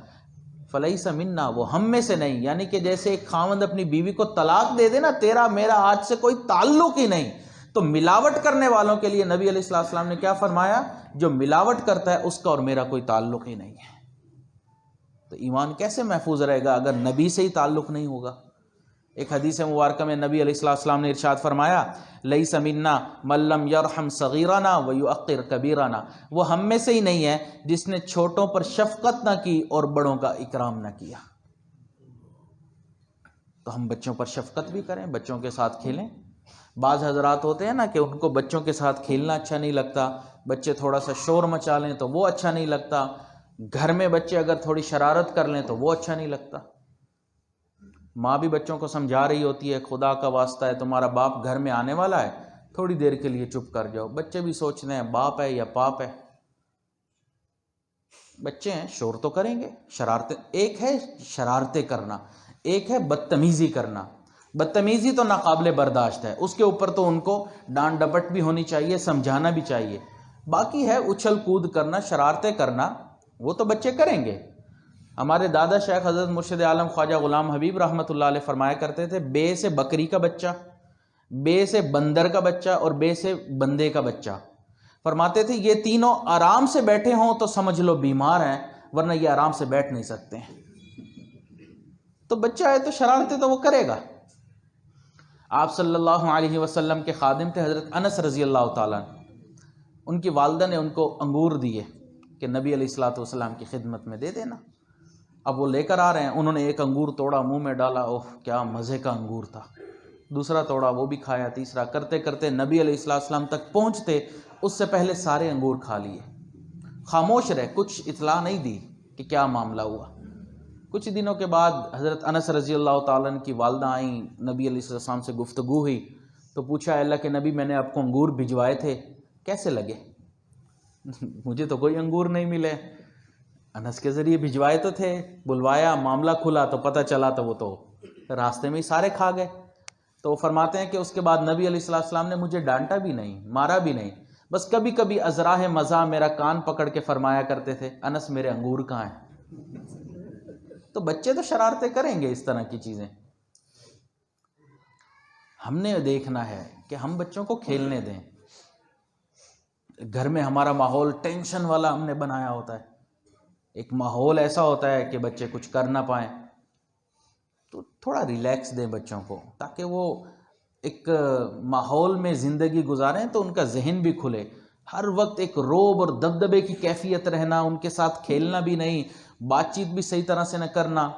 فلیس منا، وہ ہم میں سے نہیں، یعنی کہ جیسے ایک خاوند اپنی بیوی کو طلاق دے دے نا، تیرا میرا آج سے کوئی تعلق ہی نہیں، تو ملاوٹ کرنے والوں کے لیے نبی علیہ السلام نے کیا فرمایا؟ جو ملاوٹ کرتا ہے اس کا اور میرا کوئی تعلق ہی نہیں ہے۔ تو ایمان کیسے محفوظ رہے گا اگر نبی سے ہی تعلق نہیں ہوگا؟ ایک حدیث مبارکہ میں نبی علیہ السلام نے ارشاد فرمایا لیس منا من لم یرحم صغیرنا ویؤقر کبیرنا، وہ ہم میں سے ہی نہیں ہے جس نے چھوٹوں پر شفقت نہ کی اور بڑوں کا اکرام نہ کیا۔ تو ہم بچوں پر شفقت بھی کریں، بچوں کے ساتھ کھیلیں۔ بعض حضرات ہوتے ہیں نا کہ ان کو بچوں کے ساتھ کھیلنا اچھا نہیں لگتا، بچے تھوڑا سا شور مچا لیں تو وہ اچھا نہیں لگتا، گھر میں بچے اگر تھوڑی شرارت کر لیں تو وہ اچھا نہیں لگتا۔ ماں بھی بچوں کو سمجھا رہی ہوتی ہے خدا کا واسطہ ہے تمہارا باپ گھر میں آنے والا ہے، تھوڑی دیر کے لیے چپ کر جاؤ۔ بچے بھی سوچتے ہیں باپ ہے یا پاپ ہے، بچے ہیں شور تو کریں گے، شرارتیں، ایک ہے شرارتیں کرنا، ایک ہے بدتمیزی کرنا۔ بدتمیزی تو ناقابل برداشت ہے، اس کے اوپر تو ان کو ڈانٹ ڈپٹ بھی ہونی چاہیے، سمجھانا بھی چاہیے۔ باقی ہے اچھل کود کرنا، شرارتیں کرنا، وہ تو بچے کریں گے۔ ہمارے دادا شیخ حضرت مرشد عالم خواجہ غلام حبیب رحمۃ اللہ علیہ فرمایا کرتے تھے بے سے بکری کا بچہ بے سے بندر کا بچہ اور بے سے بندے کا بچہ. فرماتے تھے یہ تینوں آرام سے بیٹھے ہوں تو سمجھ لو بیمار ہیں، ورنہ یہ آرام سے بیٹھ نہیں سکتے ہیں. تو بچہ ہے تو شرارتیں تو وہ کرے گا. آپ صلی اللہ علیہ وسلم کے خادم تھے حضرت انس رضی اللہ تعالیٰ. ان کی والدہ نے ان کو انگور دیے کہ نبی علیہ الصلوۃ والسلام کی خدمت میں دے دینا. اب وہ لے کر آ رہے ہیں، انہوں نے ایک انگور توڑا، منہ میں ڈالا، اوہ کیا مزے کا انگور تھا. دوسرا توڑا، وہ بھی کھایا. تیسرا، کرتے کرتے نبی علیہ الصلوۃ والسلام تک پہنچتے اس سے پہلے سارے انگور کھا لیے. خاموش رہے، کچھ اطلاع نہیں دی کہ کیا معاملہ ہوا. کچھ دنوں کے بعد حضرت انس رضی اللہ تعالیٰ کی والدہ آئیں، نبی علیہ السلام سے گفتگو ہوئی تو پوچھا اللہ کے نبی میں نے آپ کو انگور بھجوائے تھے، کیسے لگے؟ مجھے تو کوئی انگور نہیں ملے. انس کے ذریعے بھجوائے تو تھے، بلوایا، معاملہ کھلا تو پتہ چلا تو وہ تو راستے میں ہی سارے کھا گئے. تو وہ فرماتے ہیں کہ اس کے بعد نبی علیہ السلام نے مجھے ڈانٹا بھی نہیں، مارا بھی نہیں، بس کبھی کبھی ازراہ مزاح میرا کان پکڑ کے فرمایا کرتے تھے انس میرے انگور کہاں ہیں. تو بچے تو شرارتیں کریں گے اس طرح کی چیزیں. ہم نے دیکھنا ہے کہ ہم بچوں کو کھیلنے دیں. گھر میں ہمارا ماحول ٹینشن والا ہم نے بنایا ہوتا ہے. ایک ماحول ایسا ہوتا ہے کہ بچے کچھ کر نہ پائیں. تو تھوڑا ریلیکس دیں بچوں کو تاکہ وہ ایک ماحول میں زندگی گزاریں تو ان کا ذہن بھی کھلے. ہر وقت ایک روب اور دبدبے کی کیفیت رہنا، ان کے ساتھ کھیلنا بھی نہیں، بات چیت بھی صحیح طرح سے نہ کرنا.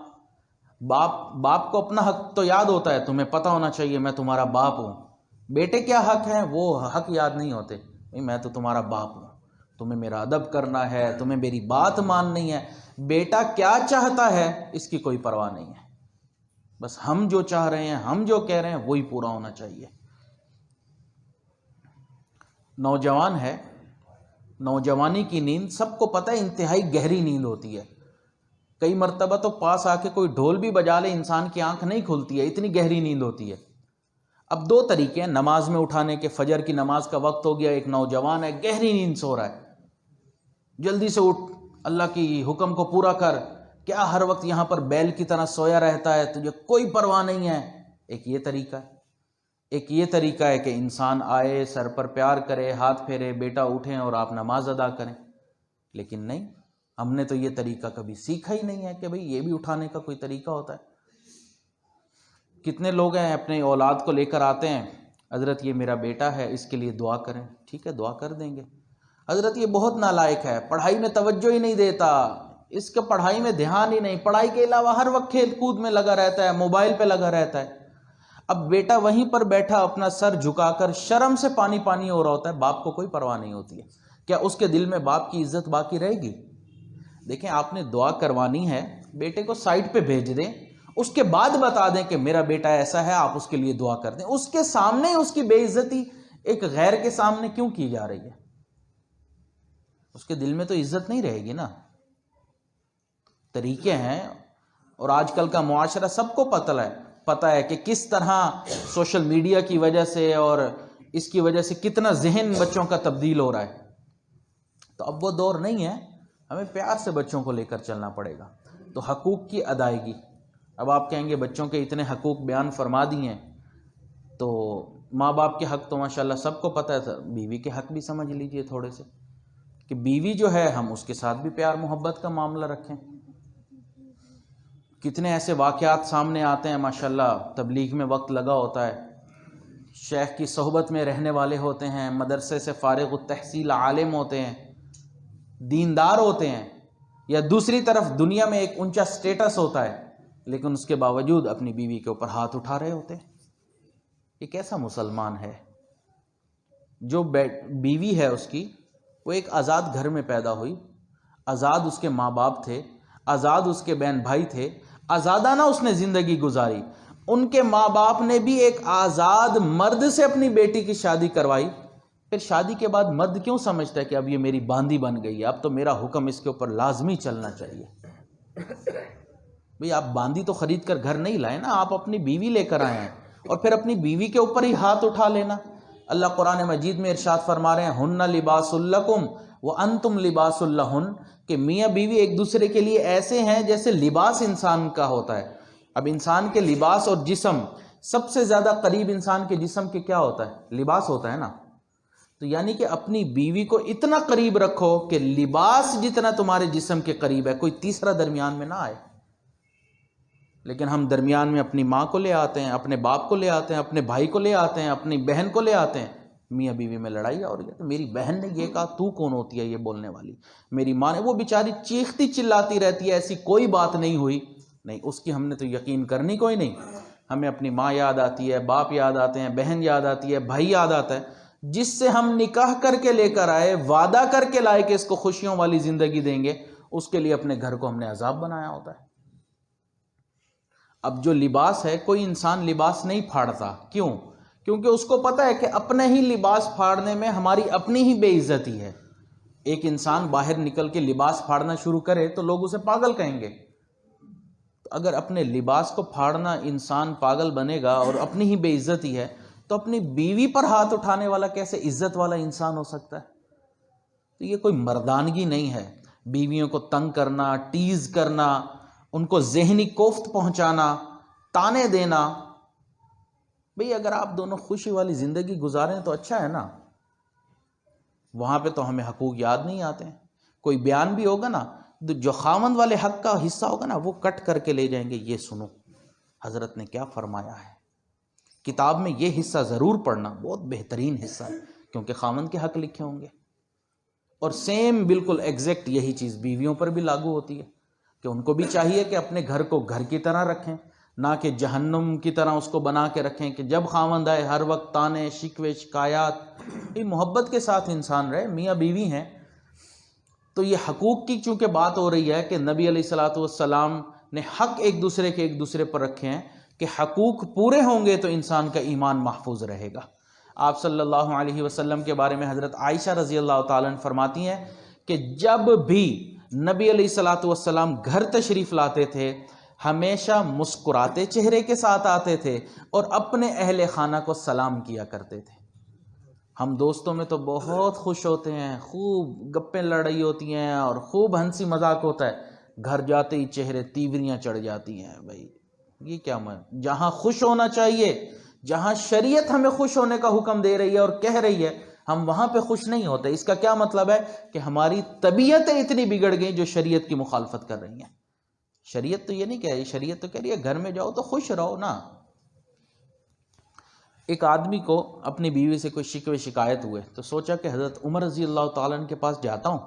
باپ کو اپنا حق تو یاد ہوتا ہے، تمہیں پتہ ہونا چاہیے میں تمہارا باپ ہوں. بیٹے کیا حق ہیں وہ حق یاد نہیں ہوتے. میں تو تمہارا باپ ہوں، تمہیں میرا ادب کرنا ہے، تمہیں میری بات ماننی ہے. بیٹا کیا چاہتا ہے اس کی کوئی پرواہ نہیں ہے. بس ہم جو چاہ رہے ہیں، ہم جو کہہ رہے ہیں وہی پورا ہونا چاہیے. نوجوان ہے، نوجوانی کی نیند سب کو پتہ ہے انتہائی گہری نیند ہوتی ہے. کئی مرتبہ تو پاس آ کے کوئی ڈھول بھی بجا لے انسان کی آنکھ نہیں کھلتی ہے، اتنی گہری نیند ہوتی ہے. اب دو طریقے ہیں نماز میں اٹھانے کے. فجر کی نماز کا وقت ہو گیا، ایک نوجوان ہے گہری نیند سو رہا ہے، جلدی سے اٹھ، اللہ کی حکم کو پورا کر، کیا ہر وقت یہاں پر بیل کی طرح سویا رہتا ہے، تجھے کوئی پرواہ نہیں ہے. ایک یہ طریقہ ہے. ایک یہ طریقہ ہے کہ انسان آئے، سر پر پیار کرے، ہاتھ پھیرے، بیٹا اٹھیں اور آپ نماز ادا کریں. لیکن نہیں، ہم نے تو یہ طریقہ کبھی سیکھا ہی نہیں ہے کہ بھئی یہ بھی اٹھانے کا کوئی طریقہ ہوتا ہے. کتنے لوگ ہیں اپنے اولاد کو لے کر آتے ہیں، حضرت یہ میرا بیٹا ہے اس کے لیے دعا کریں. ٹھیک ہے دعا کر دیں گے. حضرت یہ بہت نالائق ہے، پڑھائی میں توجہ ہی نہیں دیتا، اس کا پڑھائی میں دھیان ہی نہیں، پڑھائی کے علاوہ ہر وقت کھیل کود میں لگا رہتا ہے، موبائل پہ لگا رہتا ہے. اب بیٹا وہیں پر بیٹھا اپنا سر جھکا کر شرم سے پانی پانی ہو رہا ہوتا ہے، باپ کو کوئی پرواہ نہیں ہوتی ہے. کیا اس کے دل میں باپ کی عزت باقی رہے گی؟ دیکھیں آپ نے دعا کروانی ہے، بیٹے کو سائٹ پہ بھیج دیں، اس کے بعد بتا دیں کہ میرا بیٹا ایسا ہے، آپ اس کے لیے دعا کر دیں. اس کے سامنے اس کی بے عزتی ایک غیر کے سامنے کیوں کی جا رہی ہے؟ اس کے دل میں تو عزت نہیں رہے گی نا. طریقے ہیں، اور آج کل کا معاشرہ سب کو پتہ ہے کہ کس طرح سوشل میڈیا کی وجہ سے اور اس کی وجہ سے کتنا ذہن بچوں کا تبدیل ہو رہا ہے. تو اب وہ دور نہیں ہے، ہمیں پیار سے بچوں کو لے کر چلنا پڑے گا. تو حقوق کی ادائیگی. اب آپ کہیں گے بچوں کے اتنے حقوق بیان فرما دیے ہیں، تو ماں باپ کے حق تو ماشاءاللہ سب کو پتہ ہے. بیوی کے حق بھی سمجھ لیجئے تھوڑے سے، کہ بیوی جو ہے ہم اس کے ساتھ بھی پیار محبت کا معاملہ رکھیں. کتنے ایسے واقعات سامنے آتے ہیں ماشاءاللہ، تبلیغ میں وقت لگا ہوتا ہے، شیخ کی صحبت میں رہنے والے ہوتے ہیں، مدرسے سے فارغ التحصیل عالم ہوتے ہیں، دیندار ہوتے ہیں، یا دوسری طرف دنیا میں ایک اونچا سٹیٹس ہوتا ہے، لیکن اس کے باوجود اپنی بیوی کے اوپر ہاتھ اٹھا رہے ہوتے ہیں. یہ کیسا مسلمان ہے؟ جو بیوی ہے اس کی، وہ ایک آزاد گھر میں پیدا ہوئی، آزاد اس کے ماں باپ تھے، آزاد اس کے بہن بھائی تھے، آزادانہ اس نے زندگی گزاری. ان کے ماں باپ نے بھی ایک آزاد مرد سے اپنی بیٹی کی شادی کروائی. پھر شادی کے بعد مرد کیوں سمجھتا ہے کہ اب یہ میری باندی بن گئی ہے، اب تو میرا حکم اس کے اوپر لازمی چلنا چاہیے؟ بھئی آپ باندی تو خرید کر گھر نہیں لائے نا، آپ اپنی بیوی لے کر آئے ہیں، اور پھر اپنی بیوی کے اوپر ہی ہاتھ اٹھا لینا. اللہ قرآن مجید میں ارشاد فرما رہے ہیں ہن لباس لکم وانتم لباس لہن، کہ میاں بیوی ایک دوسرے کے لیے ایسے ہیں جیسے لباس انسان کا ہوتا ہے. اب انسان کے لباس اور جسم سب سے زیادہ قریب انسان کے جسم کے کیا ہوتا ہے؟ لباس ہوتا ہے نا. تو یعنی کہ اپنی بیوی کو اتنا قریب رکھو کہ لباس جتنا تمہارے جسم کے قریب ہے، کوئی تیسرا درمیان میں نہ آئے. لیکن ہم درمیان میں اپنی ماں کو لے آتے ہیں، اپنے باپ کو لے آتے ہیں، اپنے بھائی کو لے آتے ہیں، اپنی بہن کو لے آتے ہیں. میاں بیوی میں لڑائی ہو رہی ہے تو میری بہن نے یہ کہا، تو کون ہوتی ہے یہ بولنے والی؟ میری ماں نے، وہ بیچاری چیختی چلاتی رہتی ہے، ایسی کوئی بات نہیں ہوئی. نہیں، اس کی ہم نے تو یقین کرنی کوئی نہیں. ہمیں اپنی ماں یاد آتی ہے، باپ یاد آتے ہیں، بہن یاد آتی ہے، بھائی یاد آتا ہے، جس سے ہم نکاح کر کے لے کر آئے، وعدہ کر کے لائے کہ اس کو خوشیوں والی زندگی دیں گے. اس کے لیے اپنے گھر کو ہم نے عذاب بنایا ہوتا ہے. اب جو لباس ہے، کوئی انسان لباس نہیں پھاڑتا. کیوں؟ کیونکہ اس کو پتہ ہے کہ اپنے ہی لباس پھاڑنے میں ہماری اپنی ہی بے عزتی ہے. ایک انسان باہر نکل کے لباس پھاڑنا شروع کرے تو لوگ اسے پاگل کہیں گے. اگر اپنے لباس کو پھاڑنا انسان پاگل بنے گا اور اپنی ہی بے عزتی ہے، تو اپنی بیوی پر ہاتھ اٹھانے والا کیسے عزت والا انسان ہو سکتا ہے؟ تو یہ کوئی مردانگی نہیں ہے. بیویوں کو تنگ کرنا، ٹیز کرنا، ان کو ذہنی کوفت پہنچانا، تانے دینا. بھئی اگر آپ دونوں خوشی والی زندگی گزاریں تو اچھا ہے نا. وہاں پہ تو ہمیں حقوق یاد نہیں آتے ہیں. کوئی بیان بھی ہوگا نا، جو خاوند والے حق کا حصہ ہوگا نا، وہ کٹ کر کے لے جائیں گے. یہ سنو حضرت نے کیا فرمایا ہے، کتاب میں یہ حصہ ضرور پڑھنا، بہت بہترین حصہ ہے، کیونکہ خاوند کے حق لکھے ہوں گے. اور سیم بالکل ایگزیکٹ یہی چیز بیویوں پر بھی لاگو ہوتی ہے کہ ان کو بھی چاہیے کہ اپنے گھر کو گھر کی طرح رکھیں، نہ کہ جہنم کی طرح اس کو بنا کے رکھیں کہ جب خاوند آئے ہر وقت تانے، شکوے، شکایات. یہ محبت کے ساتھ انسان رہے، میاں بیوی ہیں. تو یہ حقوق کی چونکہ بات ہو رہی ہے کہ نبی علیہ الصلوۃ والسلام نے حق ایک دوسرے پر رکھے ہیں کہ حقوق پورے ہوں گے تو انسان کا ایمان محفوظ رہے گا. آپ صلی اللہ علیہ وسلم کے بارے میں حضرت عائشہ رضی اللہ تعالیٰ عنہ فرماتی ہیں کہ جب بھی نبی علیہ الصلوۃ والسلام گھر تشریف لاتے تھے، ہمیشہ مسکراتے چہرے کے ساتھ آتے تھے اور اپنے اہل خانہ کو سلام کیا کرتے تھے. ہم دوستوں میں تو بہت خوش ہوتے ہیں، خوب گپیں لڑائی ہوتی ہیں اور خوب ہنسی مذاق ہوتا ہے. گھر جاتے ہی چہرے تیوریاں چڑھ جاتی ہیں. بھائی یہ کیا جہاں خوش ہونا چاہیے، جہاں شریعت ہمیں خوش ہونے کا حکم دے رہی ہے اور کہہ رہی ہے، ہم وہاں پہ خوش نہیں ہوتے. اس کا کیا مطلب ہے؟ کہ ہماری طبیعتیں اتنی بگڑ گئی جو شریعت کی مخالفت کر رہی ہیں. شریعت تو یہ نہیں کہہ رہی، شریعت تو کہہ رہی ہے گھر میں جاؤ تو خوش رہو نا. ایک آدمی کو اپنی بیوی سے کوئی شکوے شکایت ہوئے تو سوچا کہ حضرت عمر رضی اللہ تعالیٰ عنہ کے پاس جاتا ہوں،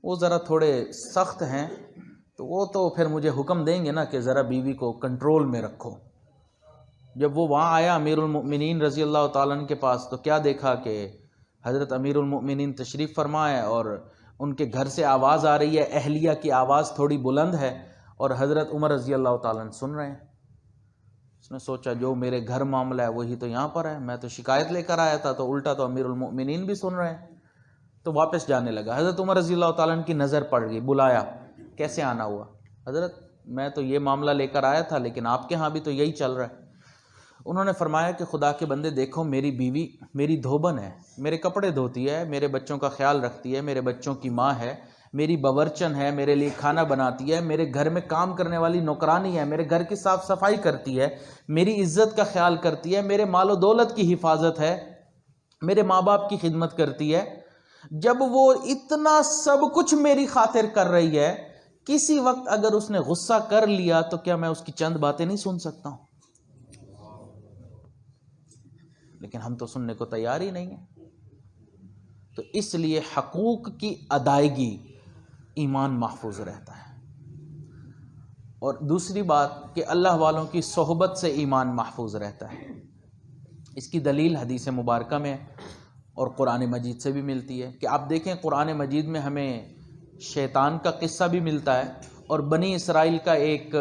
وہ ذرا تھوڑے سخت ہیں تو وہ تو پھر مجھے حکم دیں گے نا کہ ذرا بیوی کو کنٹرول میں رکھو. جب وہ وہاں آیا امیر المؤمنین رضی اللہ تعالیٰ عنہ کے پاس تو کیا دیکھا کہ حضرت امیر المؤمنین تشریف فرما ہے اور ان کے گھر سے آواز آ رہی ہے، اہلیہ کی آواز تھوڑی بلند ہے اور حضرت عمر رضی اللہ تعالیٰ عنہ سن رہے ہیں. اس نے سوچا جو میرے گھر معاملہ ہے وہی تو یہاں پر ہے، میں تو شکایت لے کر آیا تھا تو الٹا تو امیر المؤمنین بھی سن رہے ہیں. تو واپس جانے لگا. حضرت عمر رضی اللہ تعالیٰ عنہ کی نظر پڑ گئی، بلایا، کیسے آنا ہوا؟ حضرت میں تو یہ معاملہ لے کر آیا تھا لیکن آپ کے ہاں بھی تو یہی چل رہا ہے. انہوں نے فرمایا کہ خدا کے بندے دیکھو، میری بیوی میری دھوبن ہے، میرے کپڑے دھوتی ہے، میرے بچوں کا خیال رکھتی ہے، میرے بچوں کی ماں ہے، میری باورچن ہے، میرے لیے کھانا بناتی ہے، میرے گھر میں کام کرنے والی نوکرانی ہے، میرے گھر کی صاف صفائی کرتی ہے، میری عزت کا خیال کرتی ہے، میرے مال و دولت کی حفاظت ہے، میرے ماں باپ کی خدمت کرتی ہے. جب وہ اتنا سب کچھ میری خاطر کر رہی ہے، کسی وقت اگر اس نے غصہ کر لیا تو کیا میں اس کی چند باتیں نہیں سن سکتا ہوں؟ لیکن ہم تو سننے کو تیار ہی نہیں ہیں. تو اس لیے حقوق کی ادائیگی ایمان محفوظ رہتا ہے. اور دوسری بات کہ اللہ والوں کی صحبت سے ایمان محفوظ رہتا ہے. اس کی دلیل حدیث مبارکہ میں اور قرآن مجید سے بھی ملتی ہے کہ آپ دیکھیں قرآن مجید میں ہمیں شیطان کا قصہ بھی ملتا ہے اور بنی اسرائیل کا ایک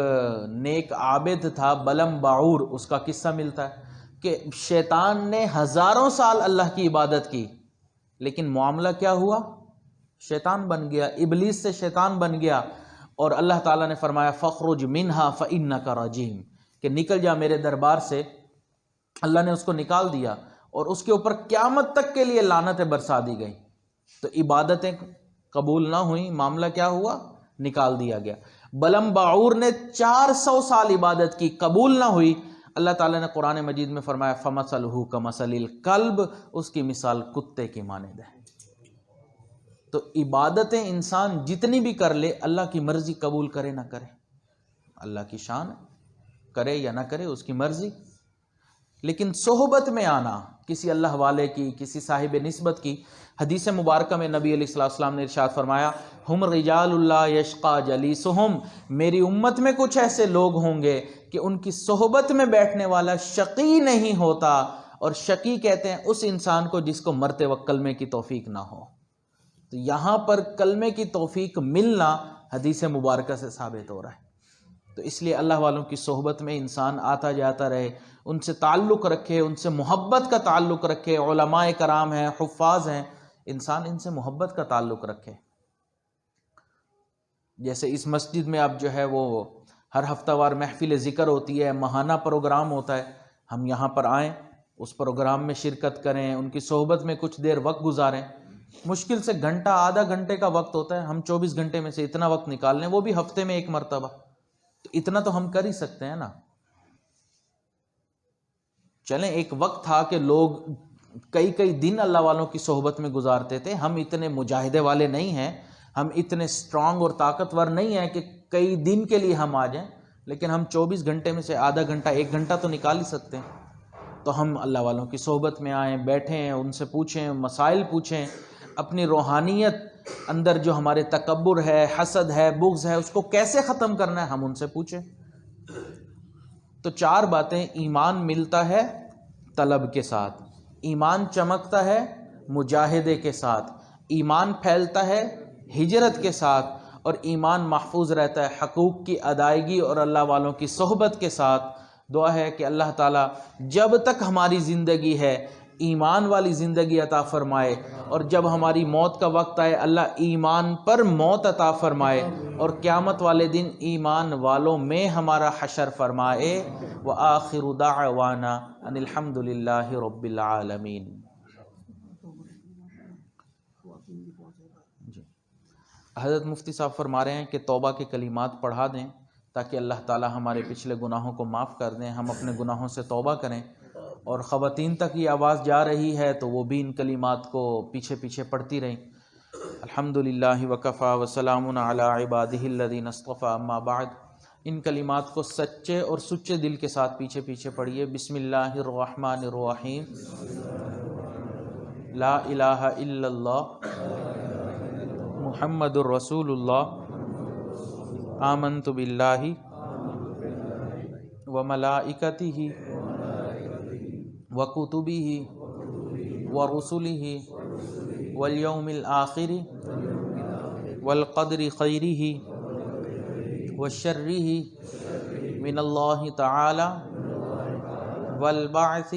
نیک عابد تھا بلم باعور، اس کا قصہ ملتا ہے کہ شیطان نے ہزاروں سال اللہ کی عبادت کی لیکن معاملہ کیا ہوا؟ شیطان بن گیا، ابلیس سے شیطان بن گیا. اور اللہ تعالیٰ نے فرمایا فَخْرُجْ مِنْهَا فَإِنَّكَ رَجِيمٌ، کہ نکل جا میرے دربار سے. اللہ نے اس کو نکال دیا اور اس کے اوپر قیامت تک کے لیے لعنتیں برسا دی گئیں. تو عبادتیں قبول نہ ہوئیں، معاملہ کیا ہوا؟ نکال دیا گیا. بلم باعور نے 400 سال عبادت کی، قبول نہ ہوئی. اللہ تعالیٰ نے قرآن مجید میں فرمایا فَمَثَلُهُ كَمَثَلِ الْكَلْبِ، اس کی مثال کتے کی مانند ہے۔ تو عبادتیں انسان جتنی بھی کر لے، اللہ کی مرضی قبول کرے نہ کرے، اللہ کی شان ہے، کرے یا نہ کرے اس کی مرضی۔ لیکن صحبت میں آنا کسی اللہ والے کی، کسی صاحب نسبت کی، حدیث مبارکہ میں نبی علیہ السلام نے ارشاد فرمایا ہم رجال اللہ یشقى جلیسہم، میری امت میں کچھ ایسے لوگ ہوں گے کہ ان کی صحبت میں بیٹھنے والا شقی نہیں ہوتا، اور شقی کہتے ہیں اس انسان کو جس کو مرتے وقت کلمے کی توفیق نہ ہو۔ تو یہاں پر کلمے کی توفیق ملنا حدیث مبارکہ سے ثابت ہو رہا ہے۔ تو اس لیے اللہ والوں کی صحبت میں انسان آتا جاتا رہے، ان سے تعلق رکھے، ان سے محبت کا تعلق رکھے۔ علماء کرام ہیں، حفاظ ہیں، انسان ان سے محبت کا تعلق رکھے۔ جیسے اس مسجد میں اب جو ہے وہ ہر ہفتہ وار محفل ذکر ہوتی ہے، ماہانہ پروگرام ہوتا ہے، ہم یہاں پر آئیں، اس پروگرام میں شرکت کریں، ان کی صحبت میں کچھ دیر وقت گزاریں۔ مشکل سے گھنٹہ آدھا گھنٹے کا وقت ہوتا ہے، ہم 24 گھنٹے میں سے اتنا وقت نکال لیں، وہ بھی ہفتے میں ایک مرتبہ، تو اتنا تو ہم کر ہی سکتے ہیں نا۔ چلیں، ایک وقت تھا کہ لوگ کئی دن اللہ والوں کی صحبت میں گزارتے تھے، ہم اتنے مجاہدے والے نہیں ہیں، ہم اتنے اسٹرانگ اور طاقتور نہیں ہیں کہ کئی دن کے لیے ہم آ جائیں، لیکن ہم 24 گھنٹے میں سے آدھا گھنٹہ ایک گھنٹہ تو نکال ہی سکتے ہیں۔ تو ہم اللہ والوں کی صحبت میں آئیں، بیٹھیں، ان سے پوچھیں، مسائل پوچھیں، اپنی روحانیت اندر جو ہمارے تکبر ہے، حسد ہے، بغض ہے، اس کو کیسے ختم کرنا ہے ہم ان سے پوچھیں۔ تو 4 باتیں: ایمان ملتا ہے طلب کے ساتھ، ایمان چمکتا ہے مجاہدے کے ساتھ، ایمان پھیلتا ہے ہجرت کے ساتھ، اور ایمان محفوظ رہتا ہے حقوق کی ادائیگی اور اللہ والوں کی صحبت کے ساتھ۔ دعا ہے کہ اللہ تعالیٰ جب تک ہماری زندگی ہے ایمان والی زندگی عطا فرمائے، اور جب ہماری موت کا وقت آئے اللہ ایمان پر موت عطا فرمائے، اور قیامت والے دن ایمان والوں میں ہمارا حشر فرمائے۔ وآخر دعوانا ان الحمد للہ رب العالمین۔ جی، حضرت مفتی صاحب فرما رہے ہیں کہ توبہ کے کلمات پڑھا دیں تاکہ اللہ تعالی ہمارے پچھلے گناہوں کو معاف کر دیں، ہم اپنے گناہوں سے توبہ کریں۔ اور خواتین تک یہ آواز جا رہی ہے تو وہ بھی ان کلمات کو پیچھے پڑھتی رہیں۔ الحمدللہ وکفا وسلام علی عبادہ الذین اصطفی، اما بعد۔ ان کلمات کو سچے اور سچے دل کے ساتھ پیچھے پڑھیے۔ بسم اللہ الرحمن الرحیم، لا الہ الا اللہ محمد الرسول اللہ، آمنت باللہ وملائکتہ وکتبہ ورسلہ والیوم الآخر والقدر خیرہ وشرہ من اللہ تعالی والبعث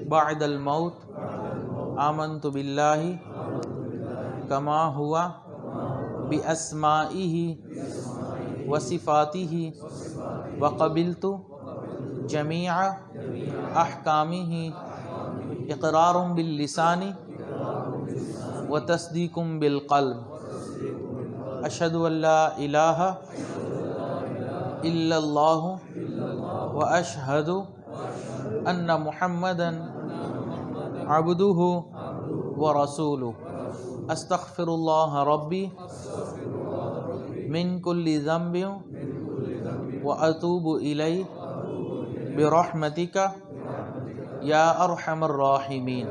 بعد الموت، آمنت باللہ کما ہوا باسمائہ وصفاتہ وقبلت جمیع احکامہ اقرار باللسان وتصدیق بالقلب، اشہد ان لا الہ الا اللہ واشہد ان محمدا عبدہ ورسولہ، استغفر اللہ ربی من کل ذنب واتوب الیہ برحمتک یا ارحم الراحمین۔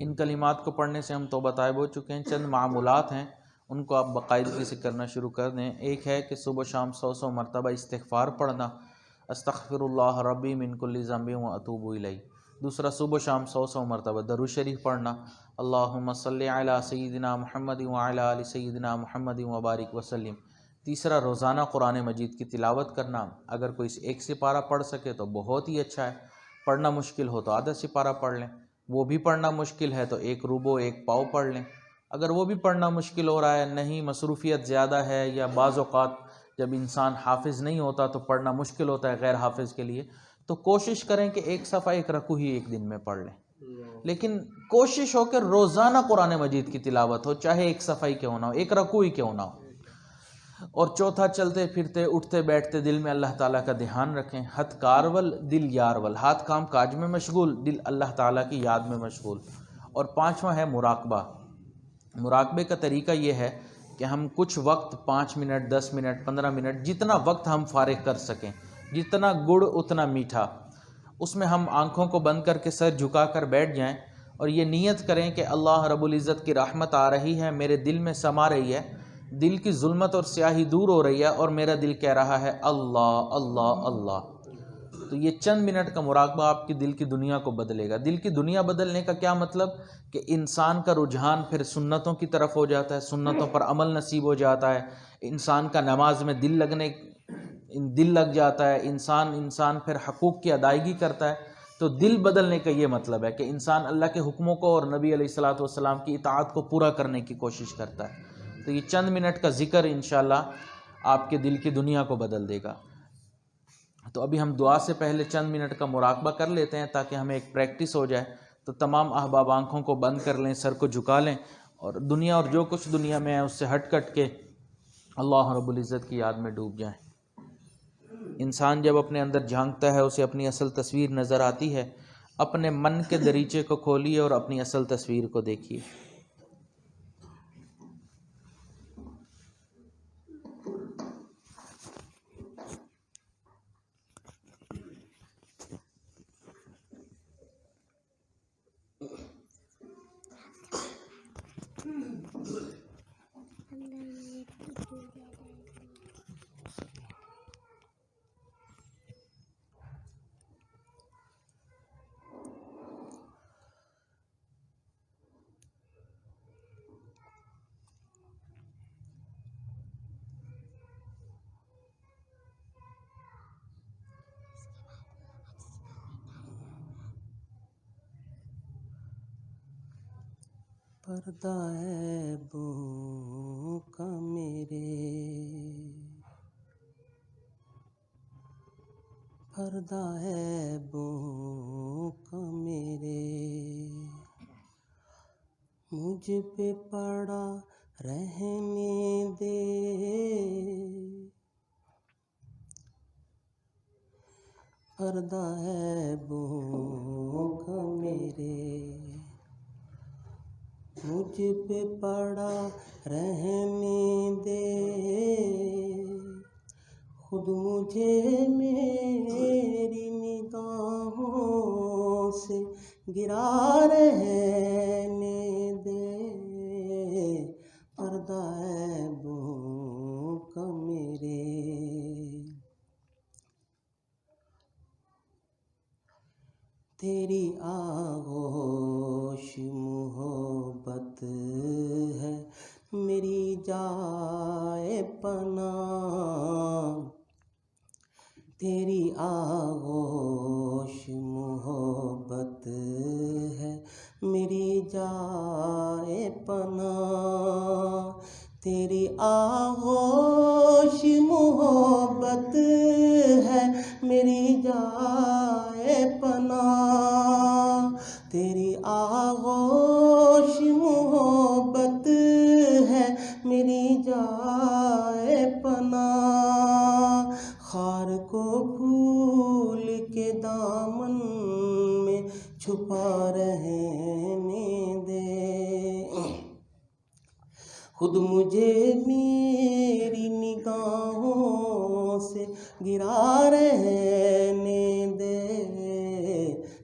ان کلمات کو پڑھنے سے ہم توبہ طائب ہو چکے ہیں۔ چند معمولات ہیں، ان کو آپ باقاعدگی سے کرنا شروع کر دیں۔ ایک ہے کہ صبح شام 100 مرتبہ استغفار پڑھنا، استغفر اللہ ربی من کل ذنب واتوب الیہ۔ دوسرا، صبح شام 100 مرتبہ درود شریف پڑھنا، اللہم صلی علی سیدنا محمد وعلی آل سیدنا محمد وبارک وسلم۔ تیسرا، روزانہ قرآن مجید کی تلاوت کرنا، اگر کوئی ایک سپارہ پڑھ سکے تو بہت ہی اچھا ہے، پڑھنا مشکل ہو تو آدھا سپارہ پڑھ لیں، وہ بھی پڑھنا مشکل ہے تو 1 ربع 1 پاؤ پڑھ لیں۔ اگر وہ بھی پڑھنا مشکل ہو رہا ہے، نہیں مصروفیت زیادہ ہے، یا بعض اوقات جب انسان حافظ نہیں ہوتا تو پڑھنا مشکل ہوتا ہے غیر حافظ کے لیے، تو کوشش کریں کہ 1 صفحہ 1 رکوع ہی ایک دن میں پڑھ لیں، لیکن کوشش ہو کہ روزانہ قرآن مجید کی تلاوت ہو، چاہے 1 صفحہ ہی کیوں نہ ہو، 1 رکوع ہی کیوں نہ ہو۔ اور چوتھا، چلتے پھرتے اٹھتے بیٹھتے دل میں اللہ تعالیٰ کا دھیان رکھیں. ہتھ کارول دل یارول، ہاتھ کام کاج میں مشغول، دل اللہ تعالیٰ کی یاد میں مشغول. اور پانچواں ہے مراقبہ. مراقبے کا طریقہ یہ ہے کہ ہم کچھ وقت 5 منٹ 10 منٹ 15 منٹ جتنا وقت ہم فارغ کر سکیں، جتنا گڑ اتنا میٹھا، اس میں ہم آنکھوں کو بند کر کے سر جھکا کر بیٹھ جائیں اور یہ نیت کریں کہ اللہ رب العزت کی رحمت آ رہی ہے، میرے دل میں سما رہی ہے، دل کی ظلمت اور سیاہی دور ہو رہی ہے اور میرا دل کہہ رہا ہے اللہ اللہ اللہ. تو یہ چند منٹ کا مراقبہ آپ کی دل کی دنیا کو بدلے گا. دل کی دنیا بدلنے کا کیا مطلب؟ کہ انسان کا رجحان پھر سنتوں کی طرف ہو جاتا ہے، سنتوں پر عمل نصیب ہو جاتا ہے، انسان کا نماز میں دل لگ جاتا ہے، انسان پھر حقوق کی ادائیگی کرتا ہے. تو دل بدلنے کا یہ مطلب ہے کہ انسان اللہ کے حکموں کو اور نبی علیہ الصلاۃ والسلام کی اطاعت کو پورا کرنے کی کوشش کرتا ہے. تو یہ چند منٹ کا ذکر انشاءاللہ آپ کے دل کی دنیا کو بدل دے گا. تو ابھی ہم دعا سے پہلے چند منٹ کا مراقبہ کر لیتے ہیں تاکہ ہمیں ایک پریکٹس ہو جائے. تو تمام احباب آنکھوں کو بند کر لیں، سر کو جھکا لیں اور دنیا اور جو کچھ دنیا میں ہے اس سے ہٹ کٹ کے اللہ رب العزت کی یاد میں ڈوب جائیں. انسان جب اپنے اندر جھانکتا ہے اسے اپنی اصل تصویر نظر آتی ہے. اپنے من کے دریچے کو کھولیے اور اپنی اصل تصویر کو دیکھیے. پردہ عیبوں کا میرے، پردہ عیبوں کا میرے، مجھ پہ پڑا رہنے دے، پردہ عیبوں کا میرے، مجھ پہ پڑا رہنے دے، خود مجھے میری نگاہوں سے گرا رہنے دے، پردہ عیبوں کا میرے. تیری آغوش محبت ہے میری جائے پناہ، تیری آغوش محبت ہے میری جائے پناہ، تیری آغوش محبت ہے میری جائے پناہ، تیری آغوش محبت ہے میری جائے پناہ، خار کو پھول کے دامن میں چھپا رہنے دے، خود مجھے میری نگاہوں سے گرا رہنے دے،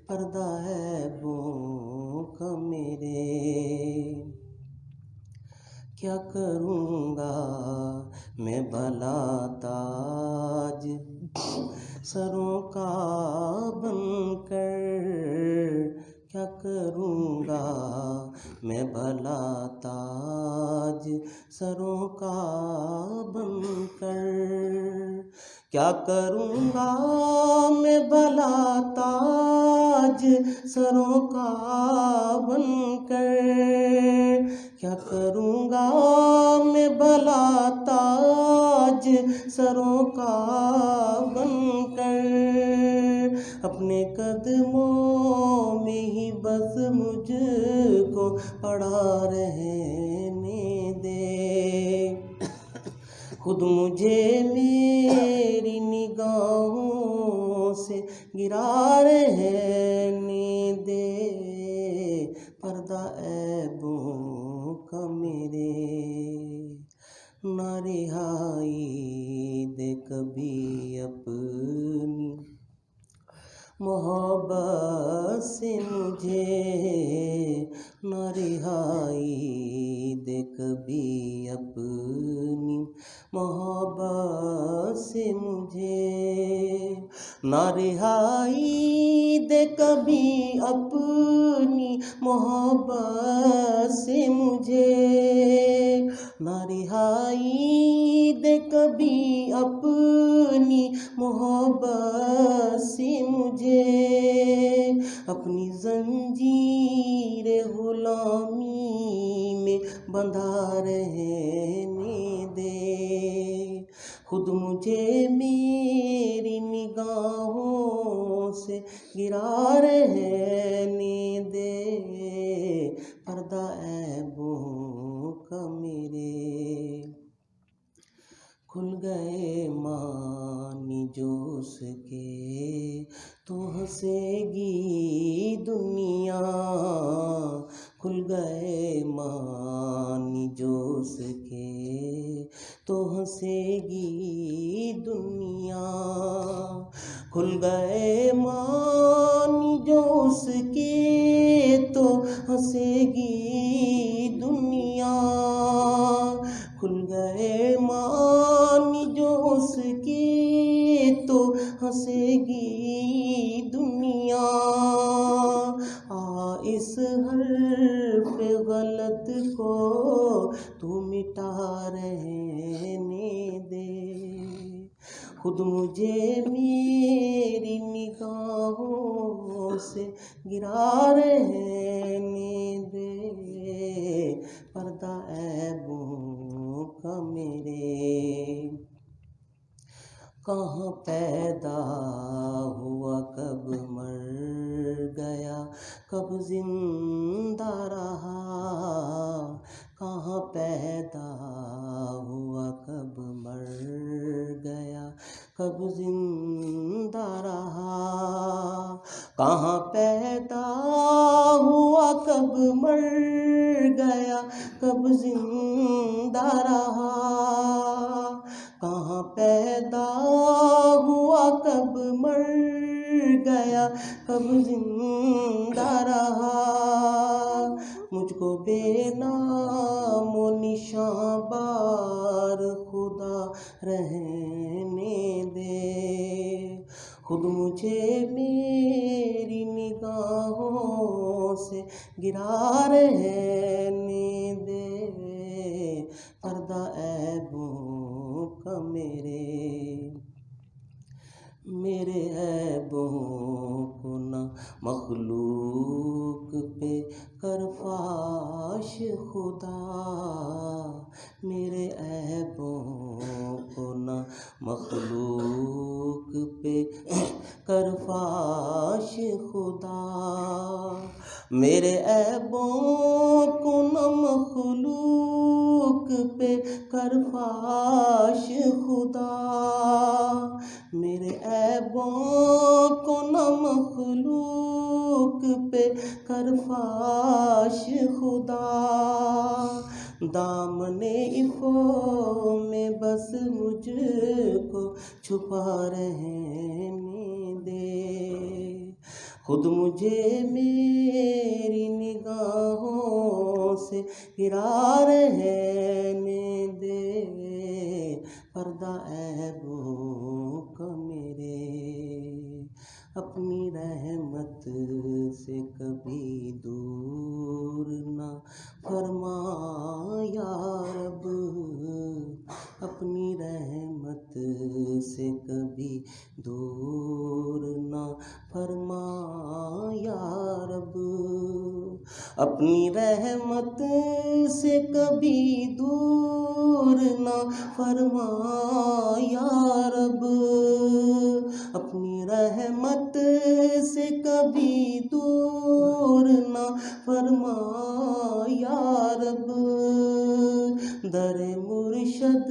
پردہ عیبوں کا میرے. کیا کروں گا میں بھلا تاج سروں کا بن کر، کیا کروں گا میں بھلا تاج سروں کا بن کر، کیا کروں گا میں بھلا تاج سروں کا بن کر، کیا کروں گا میں بھلا تاج سروں کا بن کر، اپنے قدموں میں ہی بس مجھ کو پڑا رہنے دے، خود مجھے میری نگاہوں سے گرا رہنے دے، پردہ عیبوں کا میرے نہ رہائی دے کبھی اپنی محبت سے مجھے، نہ رہائی دے کبھی اپنی محبت سے مجھے، نہ رہائی دے کبھی اپنی محبت سے مجھے، نہ رہائی دے کبھی اپنی محبت سے مجھے، اپنی زنجیر غلامی میں بندھا رہنے دے، خود مجھے میری نگاہوں سے گرا رہنے دے، پردہ عیبوں کا میرے کھل گئے معنی جو اس کے تو ہنسے گی دنیا، کھل گئے معنی جو اس کے تو ہنسے گی دنیا، کھل گئے معنی جو اس کے تو ہنسے گی دنیا، کھل گئے معنی جو اس کے تو ہنسے گی دنیا، اس حرف غلط کو تو مٹا رہنے دے، خود مجھے میری نگاہوں سے گرا رہنے دے، پردہ عیبوں کا میرے کہاں پیدا ہوا کب مر گیا کب زندہ رہا، کہاں پیدا ہوا کب مر گیا کب زندہ رہا، کہاں پیدا ہوا کب مر گیا کب زندہ رہا، کہاں پیدا ہوا کب مر گیا کب زندہ رہا، مجھ کو بے نام و نشاں بار خدا رہنے دے، خود مجھے میری نگاہوں سے گرا رہنے دے، پردہ عیبوں کا میرے عیبوں کو نہ مخلوق پہ کر فاش خدا، میرے عیبوں کو نہ مخلوق پہ کر فاش خدا، میرے عیبوں کو نہ مخلوق پہ کر فاش خدا، میرے عیبوں کو نہ مخلوق پہ کر فاش خدا، دامن عفو میں بس مجھ کو چھپا رہنے دے، خود مجھے میری نگاہوں سے گرا رہنے دے، پردہ عیبوں کا میرے اپنی رحمت سے کبھی دور نہ فرما یا رب، اپنی رحمت سے کبھی دور نہ فرما یا رب، اپنی رحمت سے کبھی دور نہ فرما یا رب، اپنی رحمت سے کبھی دور نہ فرما یا رب، در مرشد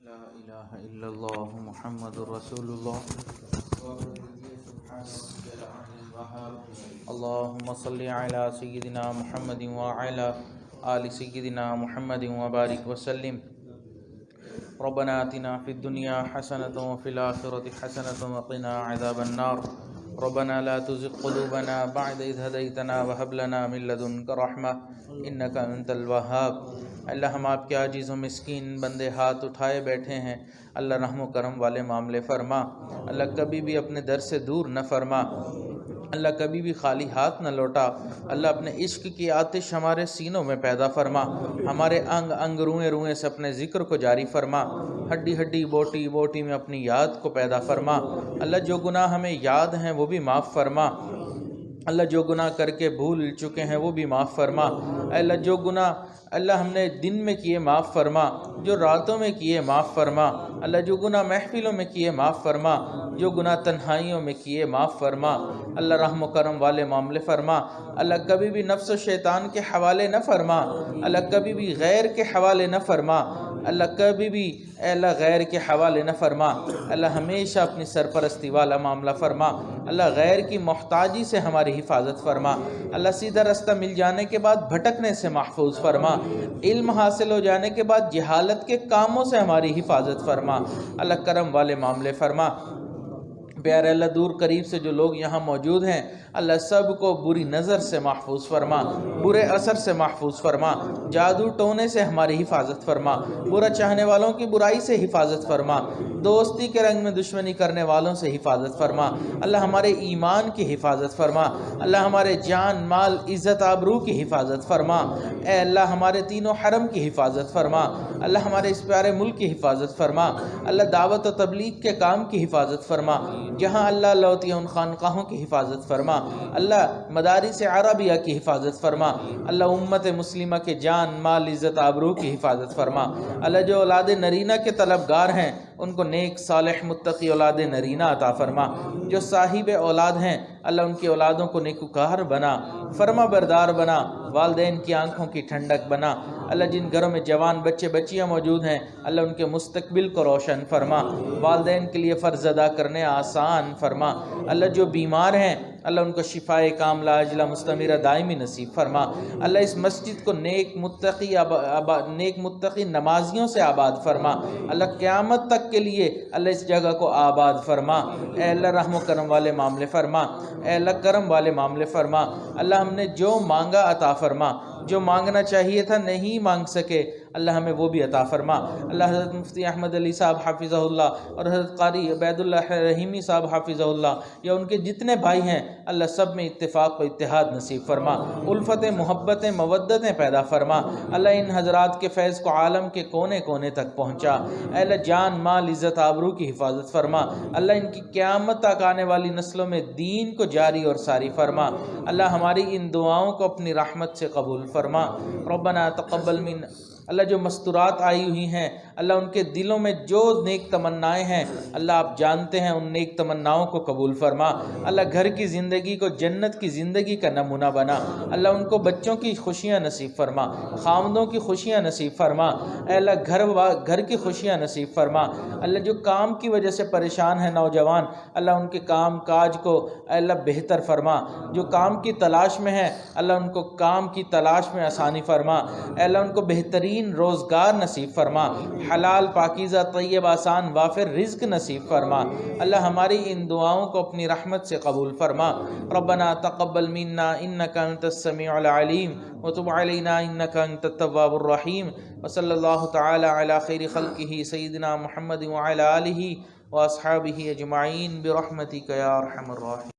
لا الہ الا اللہ محمد رسولullah اللہم صلی علی سیدنا محمد وعلی آل سیدنا محمد وبارک وسلم ربنا آتنا فی الدنیا حسنۃ وفی الآخرۃ حسنۃ وقنا عذاب النار ربنا لا تزغ قلوبنا بعد اذ ہدیتنا وہب لنا من لدنک رحمہ انک انت الوہاب۔ اللہ ہم آپ کے عاجز و مسکین بندے ہاتھ اٹھائے بیٹھے ہیں، اللہ رحم و کرم والے معاملے فرما، اللہ کبھی بھی اپنے در سے دور نہ فرما، اللہ کبھی بھی خالی ہاتھ نہ لوٹا، اللہ اپنے عشق کی آتش ہمارے سینوں میں پیدا فرما، ہمارے انگ انگ روئیں روئیں سے اپنے ذکر کو جاری فرما، ہڈی ہڈی بوٹی بوٹی میں اپنی یاد کو پیدا فرما، اللہ جو گناہ ہمیں یاد ہیں وہ بھی معاف فرما، اللہ جو گناہ کر کے بھول چکے ہیں وہ بھی معاف فرما، اللہ جو گناہ اللہ ہم نے دن میں کیے معاف فرما، جو راتوں میں کیے معاف فرما، اللہ جو گناہ محفلوں میں کیے معاف فرما، جو گناہ تنہائیوں میں کیے معاف فرما، اللہ رحم و کرم والے معاملے فرما، اللہ کبھی بھی نفس و شیطان کے حوالے نہ فرما، اللہ کبھی بھی غیر کے حوالے نہ فرما، اللہ کبھی بھی اے اللہ غیر کے حوالے نہ فرما، اللہ ہمیشہ اپنی سرپرستی والا معاملہ فرما، اللہ غیر کی محتاجی سے ہماری حفاظت فرما، اللہ سیدھا رستہ مل جانے کے بعد بھٹکنے سے محفوظ فرما، علم حاصل ہو جانے کے بعد جہالت کے کاموں سے ہماری حفاظت فرما، اللہ کرم والے معاملے فرما۔ پیارے اللہ دور قریب سے جو لوگ یہاں موجود ہیں اللہ سب کو بری نظر سے محفوظ فرما، برے اثر سے محفوظ فرما، جادو ٹونے سے ہماری حفاظت فرما، برا چاہنے والوں کی برائی سے حفاظت فرما، دوستی کے رنگ میں دشمنی کرنے والوں سے حفاظت فرما، اللہ ہمارے ایمان کی حفاظت فرما، اللہ ہمارے جان مال عزت آبرو کی حفاظت فرما، اے اللہ ہمارے تینوں حرم کی حفاظت فرما، اللہ ہمارے اس پیارے ملک کی حفاظت فرما، اللہ دعوت و تبلیغ کے کام کی حفاظت فرما، جہاں اللہ لوتی ان خانقاہوں کی حفاظت فرما، اللہ مدارس عربیہ کی حفاظت فرما، اللہ امت مسلمہ کے جان مال عزت آبرو کی حفاظت فرما، اللہ جو اولاد نرینہ کے طلبگار ہیں ان کو نیک صالح متقی اولاد نرینہ عطا فرما، جو صاحب اولاد ہیں اللہ ان کی اولادوں کو نیکوکار بنا، فرما بردار بنا، والدین کی آنکھوں کی ٹھنڈک بنا، اللہ جن گھروں میں جوان بچے بچیاں موجود ہیں اللہ ان کے مستقبل کو روشن فرما، والدین کے لیے فرض ادا کرنے آسان فرما، اللہ جو بیمار ہیں اللہ ان کو شفائے کاملہ عاجلہ مستمرہ دائمی نصیب فرما، اللہ اس مسجد کو نیک متقی نمازیوں سے آباد فرما، اللہ قیامت تک کے لیے اللہ اس جگہ کو آباد فرما، اے اللہ رحم و کرم والے معاملے فرما، اے اللہ کرم والے معاملے فرما، اللہ ہم نے جو مانگا عطا فرما، جو مانگنا چاہیے تھا نہیں مانگ سکے اللہ ہمیں وہ بھی عطا فرما، اللہ حضرت مفتی احمد علی صاحب حافظہ اللہ اور حضرت قاری عبید اللہ رحیمی صاحب حافظہ اللہ یا ان کے جتنے بھائی ہیں اللہ سب میں اتفاق و اتحاد نصیب فرما، الفتیں محبتیں مودتیں پیدا فرما، اللہ ان حضرات کے فیض کو عالم کے کونے کونے تک پہنچا، اے اللہ جان مال عزت آبرو کی حفاظت فرما، اللہ ان کی قیامت تک آنے والی نسلوں میں دین کو جاری اور ساری فرما، اللہ ہماری ان دعاؤں کو اپنی رحمت سے قبول فرما، ربنا تقبل من اللہ جو مستورات آئی ہوئی ہیں اللہ ان کے دلوں میں جو نیک تمنائیں ہیں اللہ آپ جانتے ہیں، ان نیک تمناؤں کو قبول فرما، اللہ گھر کی زندگی کو جنت کی زندگی کا نمونہ بنا، اللہ ان کو بچوں کی خوشیاں نصیب فرما، خامدوں کی خوشیاں نصیب فرما، اے اللہ گھر کی خوشیاں نصیب فرما، اللہ جو کام کی وجہ سے پریشان ہیں نوجوان اللہ ان کے کام کاج کو اے اللہ بہتر فرما، جو کام کی تلاش میں ہیں اللہ ان کو کام کی تلاش میں آسانی فرما، اے اللہ ان کو بہترین بہترین روزگار نصیب فرما، حلال پاکیزہ طیب آسان وافر رزق نصیب فرما۔ اللہ ہماری ان دعاؤں کو اپنی رحمت سے قبول فرما۔ ربنا تقبل منا انک انت السمیع العلیم وتب علینا انک انت التواب الرحیم، وصلی اللہ تعالی علی خیر خلقہ سیدنا محمد وعلی آلہ واصحابہ اجمعین برحمتک یا ارحم الراحمین۔